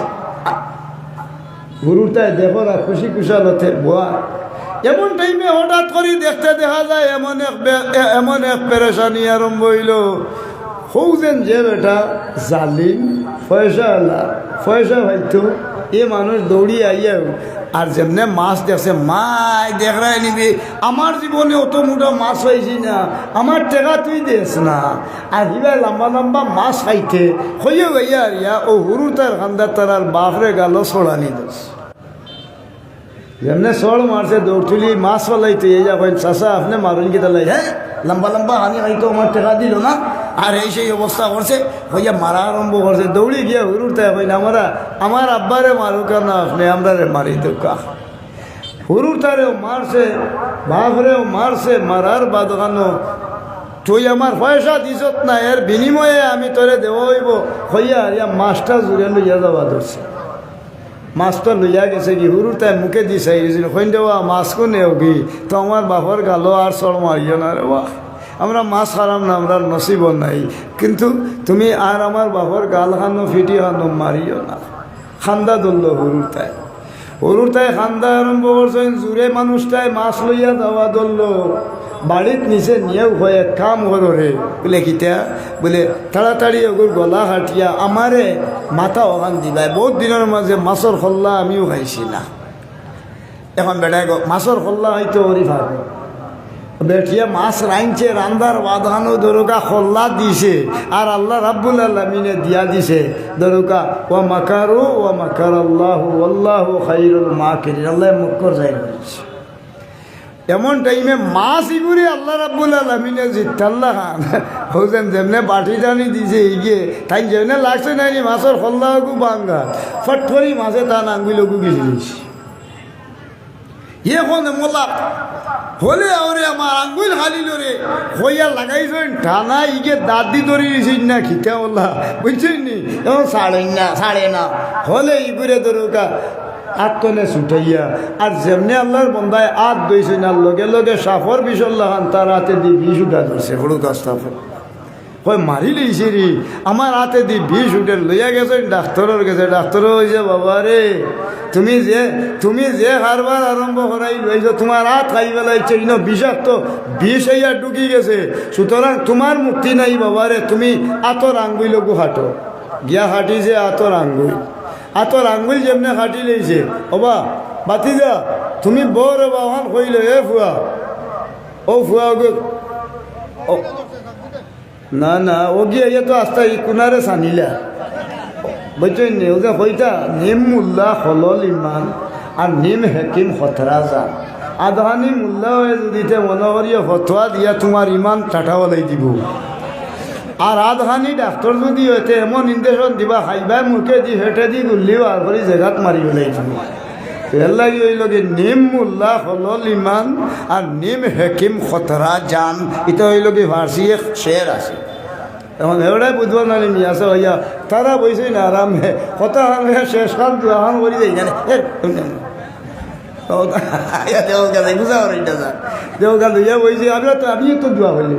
হুরুর তাই দেখো না খুশি কুশালতে বোয়া এমন টাইমে হঠাৎ করে দেখতে দেখা যায় এমন এক পেরেশানি আরম্ভ হইল হৌজেন যে বেটা জালিম পয়সা হয়তো এ মানুষ দৌড়িয়ে আইয়া আর যেমনে মাছ দেখছে মাই দেখায় নিবি আমার জীবনে অত মোটা মাছ পাইছি না আমার টাকা তুই দেস না আর হিবা লম্বা লম্বা মাছ খাইতে হইয়া গাইয়া আর ইয়া ও হুরু তার খান্দার তার আর বাপরে গাল ছড়ানি দোষ যেমনে সড় মারছে দৌড় তুলি মাছ ফলাইতে এই যা চাষা আপনি মারুন কি তাহলে হ্যাঁ লম্বা লম্বা হানি হয়তো আমার টাকা দিল না আর এই সেই অবস্থা করছে হইয়া মারা আরম্ভ করছে দৌড়ি গিয়া হুরুরতে হইন আমার আব্বারে মারু কেন আপনি আমরা রে মারি তো কা হুরুর তারেও মারছে বাপরেও মারছে মারার বাদ কেন তুই আমার পয়সা দিছত না এর বিনিময়ে আমি তোরে দেওয়া হইব হইয়া ইয়া মাছটা জুড়ে লইয়া যাওয়া ধরছে মাছটা লইয়া গেছে কি হুরুর তাই মুখে দি চাইছিল কইন দেওয়া মাছ কোনেও কি তো আমার বাপর গালো আর চড় মারিও না রে বাহ আমরা মাছ খারাম না আমরা নসিব নাই কিন্তু তুমি আর আমার বাপর গাল খানো ফিটি খানো মারিও না খান্দা ধরল হুরুর তাই খান্দা আরম্ভ করছেন জুড়ে মানুষটাই মাছ লইয়া যাওয়া ধরল বাড়িত নিচে নিয়েও হয় কাম করো রে বলে কিতা বলে তাড়াতাড়ি ওগুর গলা হাটিয়া আমারে মাথা ওখান দিবাই বহুত দিনের মাঝে মাছর খল্লা আমিও খাইছি না এখন বেটায় মাছর খল্লা হয়তো ওরি ভাবে বেঠিয়া মাছ রাঁধছে রান্দার বাঁধানো দরকা খল্লা দিছে আর আল্লাহ রাব্বুল আলামিনে দিয়া দিছে দরকা ওয়া মাকারু ওয়া মাকার আল্লাহু আল্লাহু খায়রুল মাকিরিন আল্লাহ মুক্কর যাই করেছে এমন টাইমে মাছ ইগুরে আল্লাহ রাব্বুল আলামিনে জিতাল্লাহ খান হোসেন যেমনে বাটি টানি দিছে ইগে তাই যেমনে লাগছে নাইনি মাছের খল্লাগু বাঙ্গা ফট করি মাছে তা আঙ্গুলগু গিলিস এখন মোলা হলে ওরে আমার আঙ্গুল হালিল রে হইয়া লাগাইছেন টানা ইগে দাদি ধরে দিয়েছেন না খিতা ওলা বুঝছেন নি এখন সাড়ে না হলে ইগুরে ধরুকা আত্মনে ছুটাইয়া আর যেমনি আল্লাহর বন্দায় আত দইছেন আর লগে লগে সাফর বিশল্লাহ খান তার হাতে দি বিষ উঠা ধরছে হলুদ সাফর হয় মারি লইছে রে আমার হাতে দি বিষ উঠে লইয়া গেছেন ডাক্তারের গেছে ডাক্তারও হয়েছে বাবা রে তুমি যে হারবার আরম্ভ করাই লইছো তোমার হাত খাই বেলাইছে বিষাক্ত বিষ হইয়া ঢুকি গেছে সুতরাং তোমার মুক্তি নাই বাবা রে তুমি আতর আঙ্গুইলগু হাঁটো গিয়া হাঁটিছে আতর আঙ্গুল যেমনে হাঁটি লইছে ওবা বাতি যা তুমি বড় বাহান কইল এ ফুয়া ও ফুয়া ও না না ও গিয়ে ইয়ে তো আস্তে কোনারে সানিলা বুঝছেন নি ও যে কইতা নিম মুল্লা হলল ইমান আর নিম হেকিম হতরা যান আধানি মুল্লা হয়ে যদি মনে করিয়া ফতোয়া দিয়া তোমার ইমান টাটা বলাই দিব আর আধানি ডাক্তার যদি হইতে এমন ইনজেকশন দিবা খাইবা মুখে দি হেঁটে দি গুলিও আর করে জেগাত মারি পেলাই দিব এর লাগি ওই লগে নিম মুল্লা হলল ইমান আর নিম হেকিম খতরা জান এটা ওই লগে ফার্সি এক শের আছে এখন এওটাই বুঝবো না নিমি আছে হইয়া তারা বইছে না আরামে কথা শেষ কাল দুহান করি যাই জানে বুঝা এটা দেওগাল ইয়া বইছে আমি তো দোয়া হইলি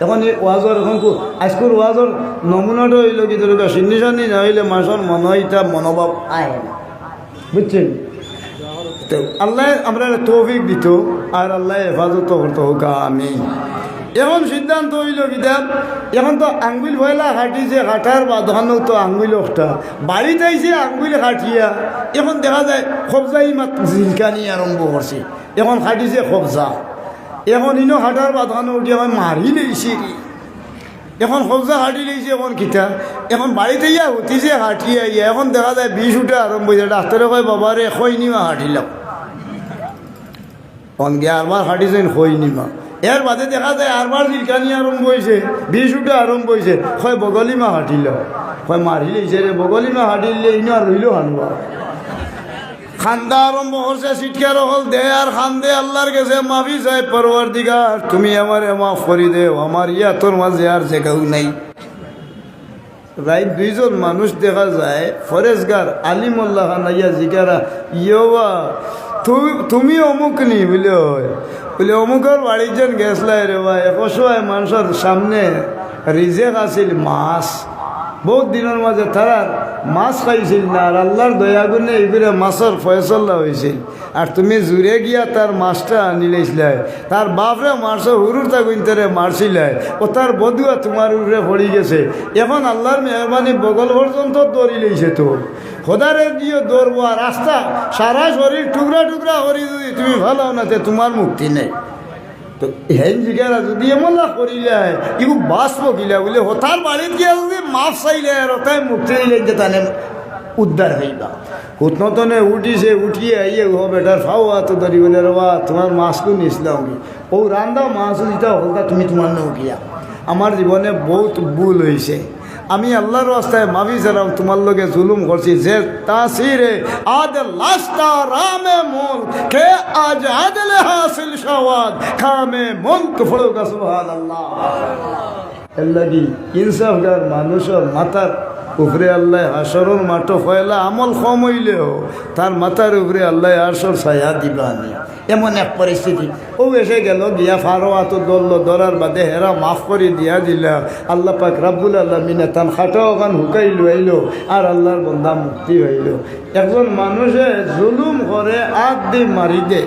এখন এই ওয়াজর এখন আজকের ওয়াজর নমুনাটা হইল কি ধরো সিন্নি না হইলে মানুষের মনইটা মনোভাব আয় না বুঝছেন তো আল্লাহ আমরা তৌফিক দিত আর আল্লাহ হেফাজত করতে হোক আমি এখন সিদ্ধান্ত হইল কিতাব এখন তো আঙ্গুল ভয়লা হাঁটিছে হাঁটার বাঁধানো তো আঙ্গুল একটা বাড়িতে আইছে আঙ্গুল হাঁটিয়া এখন দেখা যায় খবজাই মাত্র জিলকানি আরম্ভ করছে এখন হাঁটিছে খবজা এখন ইনো হাঁটার বাঁধানো উঠি আমার মারি লইছে এখন খবজা হাঁটি লইছে এখন কিতা এখন বাড়িতে ইয়া উঠিছে হাঁটিয়া ইয়া এখন দেখা যায় বিষ উঠে আরম্ভ হয়েছে ডাক্তারে কয় বাবা রে খৈনিমা হাঁটিলাম এখন গিয়ে আরবার হাঁটিছেন খৈনিমা এর বাদে দেখা যায় আরবার জিলকানি আরম্ভ হয়েছে বিষ উঠে আরম্ভ হয়েছে হয় বগলিমা হাঁটিল হয় মারি লইছে রে বগলিমা হাঁটিলে ইনো আর রইল হানবা খান্দা আরম্ভ করছে সিটকার হল দে আর খান্দে আল্লাহর কাছে মাফি চাই পরওয়ারদিগার তুমি আমারে মাফ করে দেও আমার ইয়া তোর মাঝে আর জায়গাও নাই রাইট দুইজন মানুষ দেখা যায় ফরেজগার আলিমুল্লাহ খান ইয়া জিকারা ইয়োবা তুমি অমুক নি বলে অমুকের বাড়ির জন গেছলাই রে ভাই একশোয় মানুষের সামনে রিজেক আছিল মাছ বহুত দিনের মাঝে তারার মাছ খাইছিল না আর আল্লাহর দয়া গুণে এইগুলো মাছের ফয়সল্লা হয়েছিল আর তুমি জুড়ে গিয়া তার মাছটা আনিলেছিলে তার বাপরে মারছো হুরুর তা গুনতে মারছিলে ও তার বধুয়া তোমার উপরে পড়ি গেছে এখন আল্লাহর মেহরবানি বগল পর্যন্ত দৌড়ি লইছে তো খোদারে দিয়ে দৌড়বো আর রাস্তা সারা শরীর টুকরা টুকরা করি যদি তুমি ভালো না তোমার মুক্তি নেই তো হেন জিগারা যদি এমন না করিলে ইগু বাঁচব কিলা বলে হতার বাড়িত গিয়া যদি মাছ চাইলে আর ওটাই মুক্তি দিলে যে তানে উদ্ধার হইবা কোথাও উঠিছে উঠিয়ে আইয়ে ও বেটার ফাও তো ধরি বলে রবা তোমার মাছকু নিছিলাম ও রান্দা মাছ দিতা হলতা তুমি তোমার নৌকিয়া আমার জীবনে বহুত ভুল হয়েছে আমি আল্লাহর রাস্তায় মাফি চালাম তোমার লগে জুলুম করছি যে তাসিরে আদ লাস্তা রামে মন কে আজ আদলে হাসিল শাওয়াদ খামে মন তো ফড়োগা সুবহানাল্লাহ আল্লাহি ইনসাফগার মানুষের মাথার উপরে আল্লাহ হাসরর মাটো ফয়লা আমল কম হইলেও তার মাথার উপরে আল্লাহ আরশর ছায়া দিবা আনি এমন এক পরিস্থিতি ও এসে গেল গিয়া ফারোয়া তো দলল ধরার বাদে হেরা মাফ করে দিয়া দিলা আল্লাহ পাক রাব্বুল আলামিনে তান খাটাও গান হুকাইল আইলো আর আল্লাহর বন্দা মুক্তি হইল একজন মানুষে জুলুম করে আগ দি মারি দে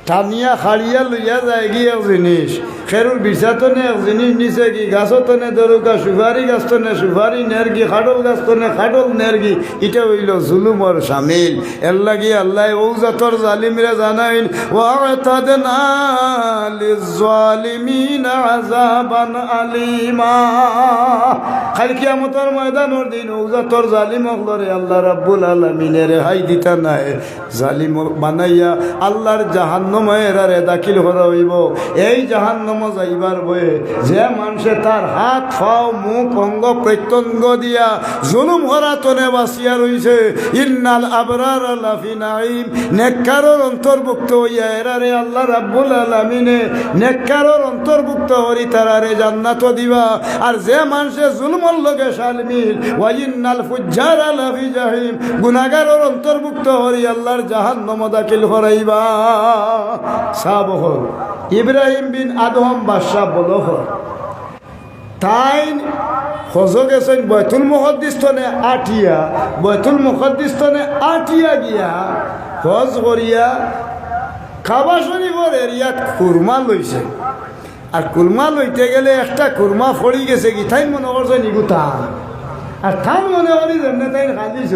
টানিয়া খাড়িয়া লইয়া যায় গিয়া জিনিস খেরুর বিছাতনে এক জিনিস নিচে কি গাছতনে দরুকা সুপারি গাছতনে সুপারি নেরগি খাডল গাছতনে খাডল নেরগি এটা হইল জুলুমর শামিল এর লাগি আল্লাহ ও জাতর জালিমরা জানাইন ওয়াতাদনা লিজ্জালিমিনা আযাবান আলিমা খালি কিয়ামতের ময়দানের দিন ও জাতর জালিম হলরে আল্লাহ রাব্বুল আলামিনের রেহাই দিতা নাই জালিম বানাইয়া আল্লাহর জাহান্নামে এরারে দাখিল করা হইব এই জাহান্নামে যাইবার বয়ে যে মানুষে তার হাত পাও মুখ অঙ্গ প্রত্যঙ্গ দিয়া জুলুম হরাতনে বাসিয়া রইছে ইন্নাল আবরার লাফি নাঈম নেককারর অন্তর্ভুক্ত হইয়া এরারে আল্লাহ রাব্বুল আলামিনে নেককারর অন্তর্ভুক্ত হরি তারারে জান্নাত দিবা আর যে মানুষে জুলুমর লগে শামিল ওয়া ইন্নাল ফুজ্জারা লাফি জাহিম গুনাহগারর অন্তর্ভুক্ত হরি আল্লাহর জাহান্নামে দাখিল করাইবা সাবহ ইব্রাহিম বিন আদম বাদশা বলো তাই হজ গেছেন বৈতুল মুকদ্দিসতনে আটিয়া বৈতুল মুকদ্দিসতনে আটিয়া গিয়া হজ করিয়া কাবা শরীফের এরিয়াত কুরমা লইছে আর কুরমা লইতে গেলে একটা কুরমা ফড়ি গেছে কি তাই মনে করছে নিগুতা আর থান মনে করি যেমনি তাই কাঁদিস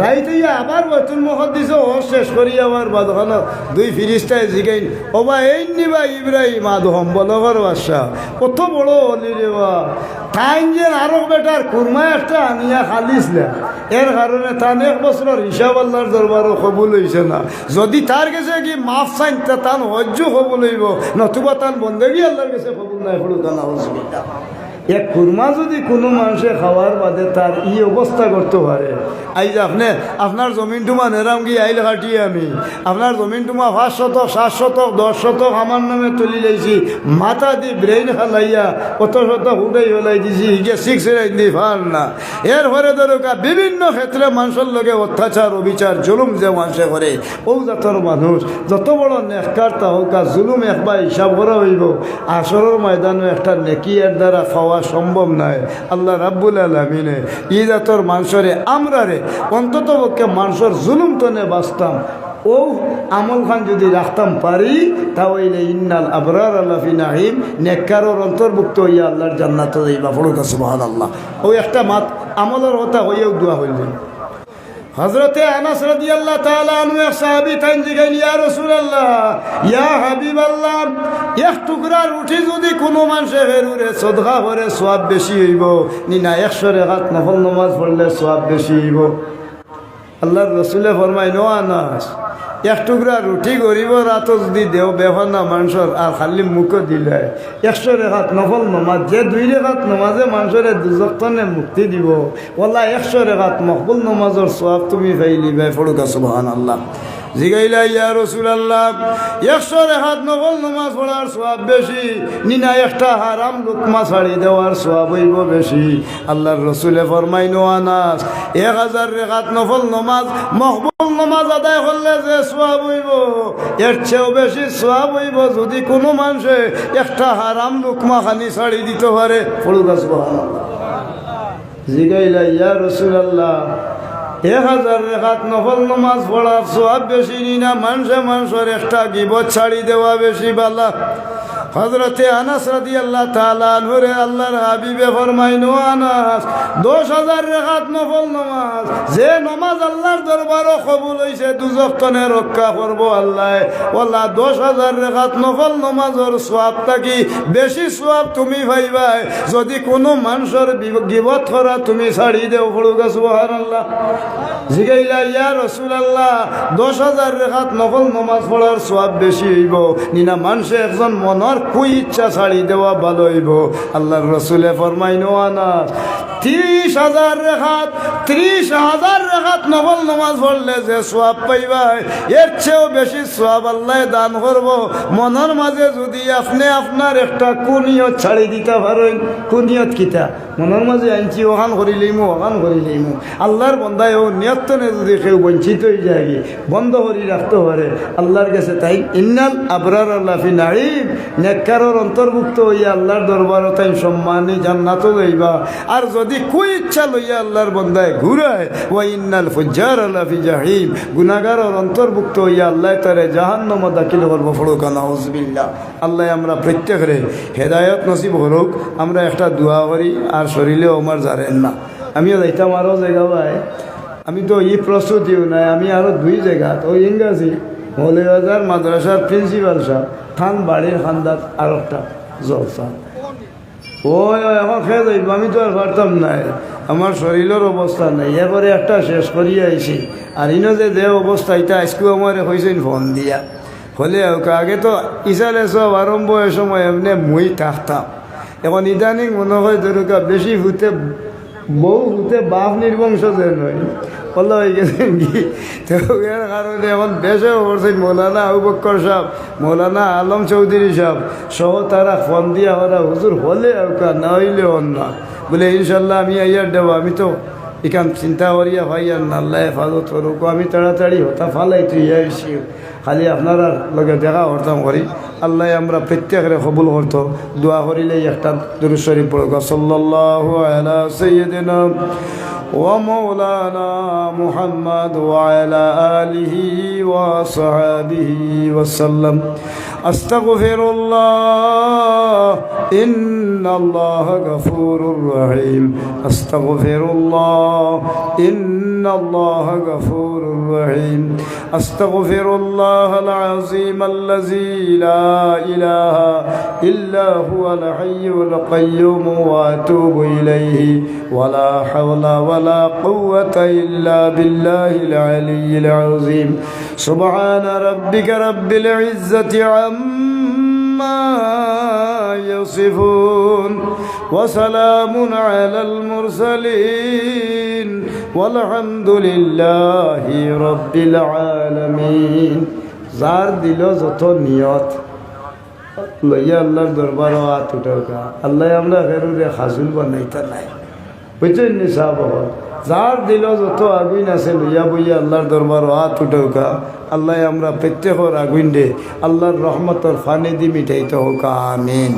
রাইতে আবার বৈতুল মুকদ্দিস হজ শেষ করি আবার বাদখানো দুই ফিরিস্তায় জিগাইন ওবা এই নিবা ইব্রাহিম আদম বলগর বাদশা কত বড় হলি রে বা তাই যে আরো বেটার কুরমা একটা আনিয়া খালিসলা এর কারণে তান এক বছরের হিসাব আল্লাহর দরবারও কবুল হইছে না যদি তার কাছে কি মাফ চাইন তান হজ্জ কবুল হইব নতুবা তান বন্দেগি আল্লাহর কাছে কবুল নাই পড়ুক না অসুবিধা এক কুরমা যদি কোনো মানুষে খাওয়ার বাদে তার ই অবস্থা করতে পারে আইজ আপনার জমিন টুমা নেরাম গিয়ে আইল কাটিয়ে আমি আপনার জমিন টুমা 5 শতক 7 শতক 10 শতক আমার নামে তুলি লাইছি মাথা দি ব্রেইন খালাইয়া কত শতক উঠাই ফেলাই দিছি হিগে 6 দি ভাল না এরপরে দরকার বিভিন্ন ক্ষেত্রে মানুষের লগে অত্যাচার অবিচার জুলুম যে মানুষে করে ও জাতর মানুষ যত বড় নেককার তা হোক জুলুম একবার হিসাব করা হইব আসরের ময়দানে একটা নেকি এর দ্বারা খাওয়া সম্ভব নয় আল্লাহ রাব্বুল আলামিনে ই জাতর মানুষরে আমরা রে অন্তত পক্ষে মানুষের জুলুম তনে বাঁচতাম ও আমল খান যদি রাখতাম পারি তাহলে ইন্নাল আবরার লাফি নাঈম নেককারর অন্তর্ভুক্ত হইয়া আল্লাহর জান্নাতে যাইবা পড়ুক সুবহানাল্লাহ ও একটা মাত আমলের কথা হইয়াও দোয়া হইলেন হযরতে আনাস রাদিয়াল্লাহু তাআলা আনহু এক সাহাবী তাই জিগাইল ইয়া রাসূলুল্লাহ ইয়া হাবিবাল্লাহ এক টুকরা রুটি যদি কোনো মানুষে ফেরুরে সদকা করে সওয়াব বেশি হইব না 100 রাকাত নফল নামাজ পড়লে সওয়াব বেশি হইব আল্লাহর রাসূলে ফরমায় নো আনাস এক টুকরা রুটি গরিব রাত যদি দেও বেফানা মানুষের আর খালি মুখ দিলে 100 রাকাত নফল নামাজ যে 2 রাকাত নামাজে মানুষের দুজকতনে মুক্তি দিব ওলা 100 রাকাত মকবুল নামাজের সওয়াব তুমি পাইলিবে পড়ুক সুবহানাল্লাহ জিগাইলা ইয়া রাসূলুল্লাহ 100 রাকাত নফল নামাজ পড়ার সওয়াব বেশি নিনা একটা হারাম লুকমা ছাড়ি দেওয়ার সওয়াব হইব বেশি আল্লাহর রাসূলে ফরমাইনো আনাস 1000 রাকাত নফল নামাজ মকবুল নামাজ আদায় করলে যে সওয়াব হইব এর চেয়েও বেশি সওয়াব হইব যদি কোনো মানুষে একটা হারাম লুকমা খানি ছাড়ি দিতে পারে পড়ুক সুবহানাল্লাহ জিগাইলা ইয়া রাসূলুল্লাহ 1000 রাকাত নফল নামাজ পড়ার সওয়াব বেশি না মানুষের একটা গীবত ছাড়ি দেওয়া বেশি বালা হযরতে আনাস রাদিয়াল্লাহু তাআলা আনহু আল্লাহর হাবিবে ফরমাইনো আনাস 10000 রাকাত নফল নামাজ যে নামাজ আল্লাহর দরবারে কবুল হইছে দুজক তনে রক্ষা করব আল্লাহ ওয়াল্লাহ 10000 রাকাত নফল নামাজের সওয়াব থাকি বেশি সওয়াব তুমি পাইবা যদি কোনো মানুষের গীবত করা তুমি ছাড়ি দেও পড়ুক সুবহানাল্লাহ জিগাইলা ইয়া রাসূলুল্লাহ 10000 রাকাত নফল নামাজ পড়ার সওয়াব বেশি হইব নিনা মানুষে একজন মনের কুই ইচ্ছা ছাড়ি দেওয়া ভালো হইব আল্লাহর রাসূলে ফরমাইনো আনাস 30000 রাকাত নফল নামাজ পড়লে যে সওয়াব পাইবা এর চেয়েও বেশি সওয়াব আল্লাহ দান করব মনের মাঝে যদি আপনি আপনার একটা কুনিয়ত ছাড়ি দিতে পারেন কুনিয়ত কিতা মনের মাঝে আনছি ওখান করিলেইমু আল্লাহর বন্দায় ও নিয়তনে যদি কেউ বঞ্চিত হয়ে যায় বন্ধ করি রাখতে পারে আল্লাহর কাছে তাই ইন্নাল আবরার লাফি নাঈম নেককারর অন্তর্ভুক্ত হইয়া আল্লাহর দরবার তাই সম্মানী জান্নাতও লইবা। আর যদি কুই ইচ্ছা লইয়া আল্লাহর বন্দায় ঘুরায় ওয়া ইন্নাল ফুজ্জার আলা ফি জাহিম, গুনাহগারর অন্তর্ভুক্ত হইয়া আল্লাহ তারে জাহান্নামে দাখিল করব। ফড়কা নাউজুবিল্লাহ। আল্লাহ আমরা প্রত্যেকরে হেদায়েত নসিব করুক। আমরা একটা দোয়া করি আর শরীরেও আমার জানেন না, আমিও যাইতাম আরও জায়গা ভাই, আমি তো ই প্রস্তুতিও নাই, আমি আরও 2 জায়গা তো ইংরাজি মৌলভীবাজার মাদ্রাসার প্রিন্সিপাল সাহেব খান বাড়ির খান্দার আর একটা জলসা ওই এখন খেয়ে যাইব, আমি তো আর পারতাম না, আমার শরীরের অবস্থা নাই। এরপরে একটা শেষ করিয়া আইছি। আর ইনো যে অবস্থা এটা আজকেও আমার হয়েছেন ফোন দিয়া হলে আগে তো ইসালে সব আরম্ভ এ সময় এমনি মই থাকতাম। এখন ইদানিং মনে হয় ধরুকা বেশি ভূতে বউ ভূতে বাপ নির্বংশ যে নয় বলা হয়ে গেছেন কি। তো এর কারণে এখন বেশও করছেন মৌলানা আবু বক্কর সাহেব, মৌলানা আলম চৌধুরী সাহেব সহ তারা ফোন দিয়া ওরা হুজুর হলে না হইলে অন্য বলে ইনশাল্লাহ আমি আইয়ার দেব। আমি তো এখান চিন্তা করিয়া ভাই আর আল্লাহ হেফাজত করুক, আমি তাড়াতাড়ি হতা ফালাই তুই আইসি, খালি আপনারা লগে দেখা করতাম করি। আল্লাহ আমরা প্রত্যেকের কবুল করতো। দোয়া করিলে একটা দুরূদ শরীফ পড়ব। সাল্লাল্লাহু আলা সাইয়্যিদিনা ওয়া মাওলানা মুহাম্মদ ওয়া আলা আলিহি ওয়া সাহবিহি ওয়া সাল্লাম। আস্তাগফিরুল্লাহ ইন্নাল্লাহা গফুরুর রহিম। আস্তাগফিরুল্লাহ ইন্নাল্লাহা গফুরুর রহিম। আস্তাগফিরুল্লাহাল আযীম আল্লাযী লা ইলাহা ইল্লা হুয়াল হাইয়ুল কাইয়্যুম ওয়া আতুবু ইলাইহি ওয়া লা হাওলা ওয়া লা কুওয়াতা ইল্লা বিল্লাহিল আলিয়্যিল আযীম। সুবহানা রাব্বিকা রাব্বিল ইজ্জাতি আম্মা ইয়াসিফুন ওয়া সালামুন আলাল মুরসালিন ওয়ালহামদুলিল্লাহি রাব্বিল আলামিন। যার দিল যত নিয়ত লইয়া আল্লাহর দরবার হাত উঠাকা, আল্লাহ আমরা ফেরুরে খাজুল বানাইতা নাই, বুঝছেন নি সাহেব। যার দিল যত আগুন আছে লইয়া বইয়া আল্লাহর দরবার হাত উঠাকা, আল্লাহ আমরা প্রত্যেকের আগুন দে আল্লাহর রহমতর ফানি দি মিঠাইতে হোক, আমিন।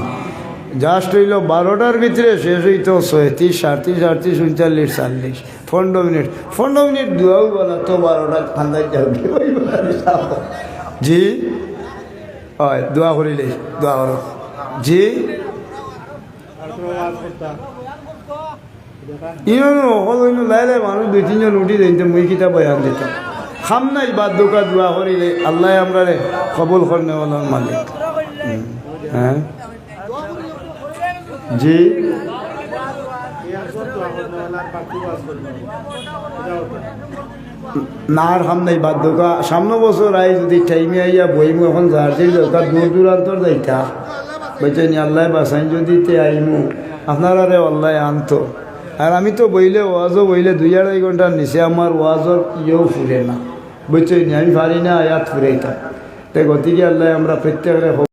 জাস্ট হইল 12টার ভিতরে শেষ হইতো 36, 37, 38, 39, 40, 15 মিনিট দুয়াও বলা তো 12টা ঠান্ডায় যাও জি হয় দোয়া করিলে দোয়া করো জি। ইনো হলো লাইলে মানুষ 2-3 জন উঠি যাইতে মুই কিতা বয়ান দিতাম খাম নাই বাদ দোকা দোয়া করিলে আল্লাহ আমরা কবুল করনে ওলার মালিক। হ্যাঁ জি নার খাম নাই বাদ দোকা সামনে বছর আই যদি টাইমে আইয়া বইমু এখন জার্সির দরকার দূর দূরান্তর যাইতা বলছেন আল্লাহ বাসাইন যদি তে আইমু আপনারা রে আল্লাহ আনতো। আর আমি তো বইলে ওয়াজও বইলে 2-2.5 ঘন্টার নিচে আমার ওয়াজর ইয়েও ফুরে না, বুঝছেন আমি পারি না আয়াত ফুরাইতা। তাই গতিকে আল্লাহ আমরা প্রত্যেকের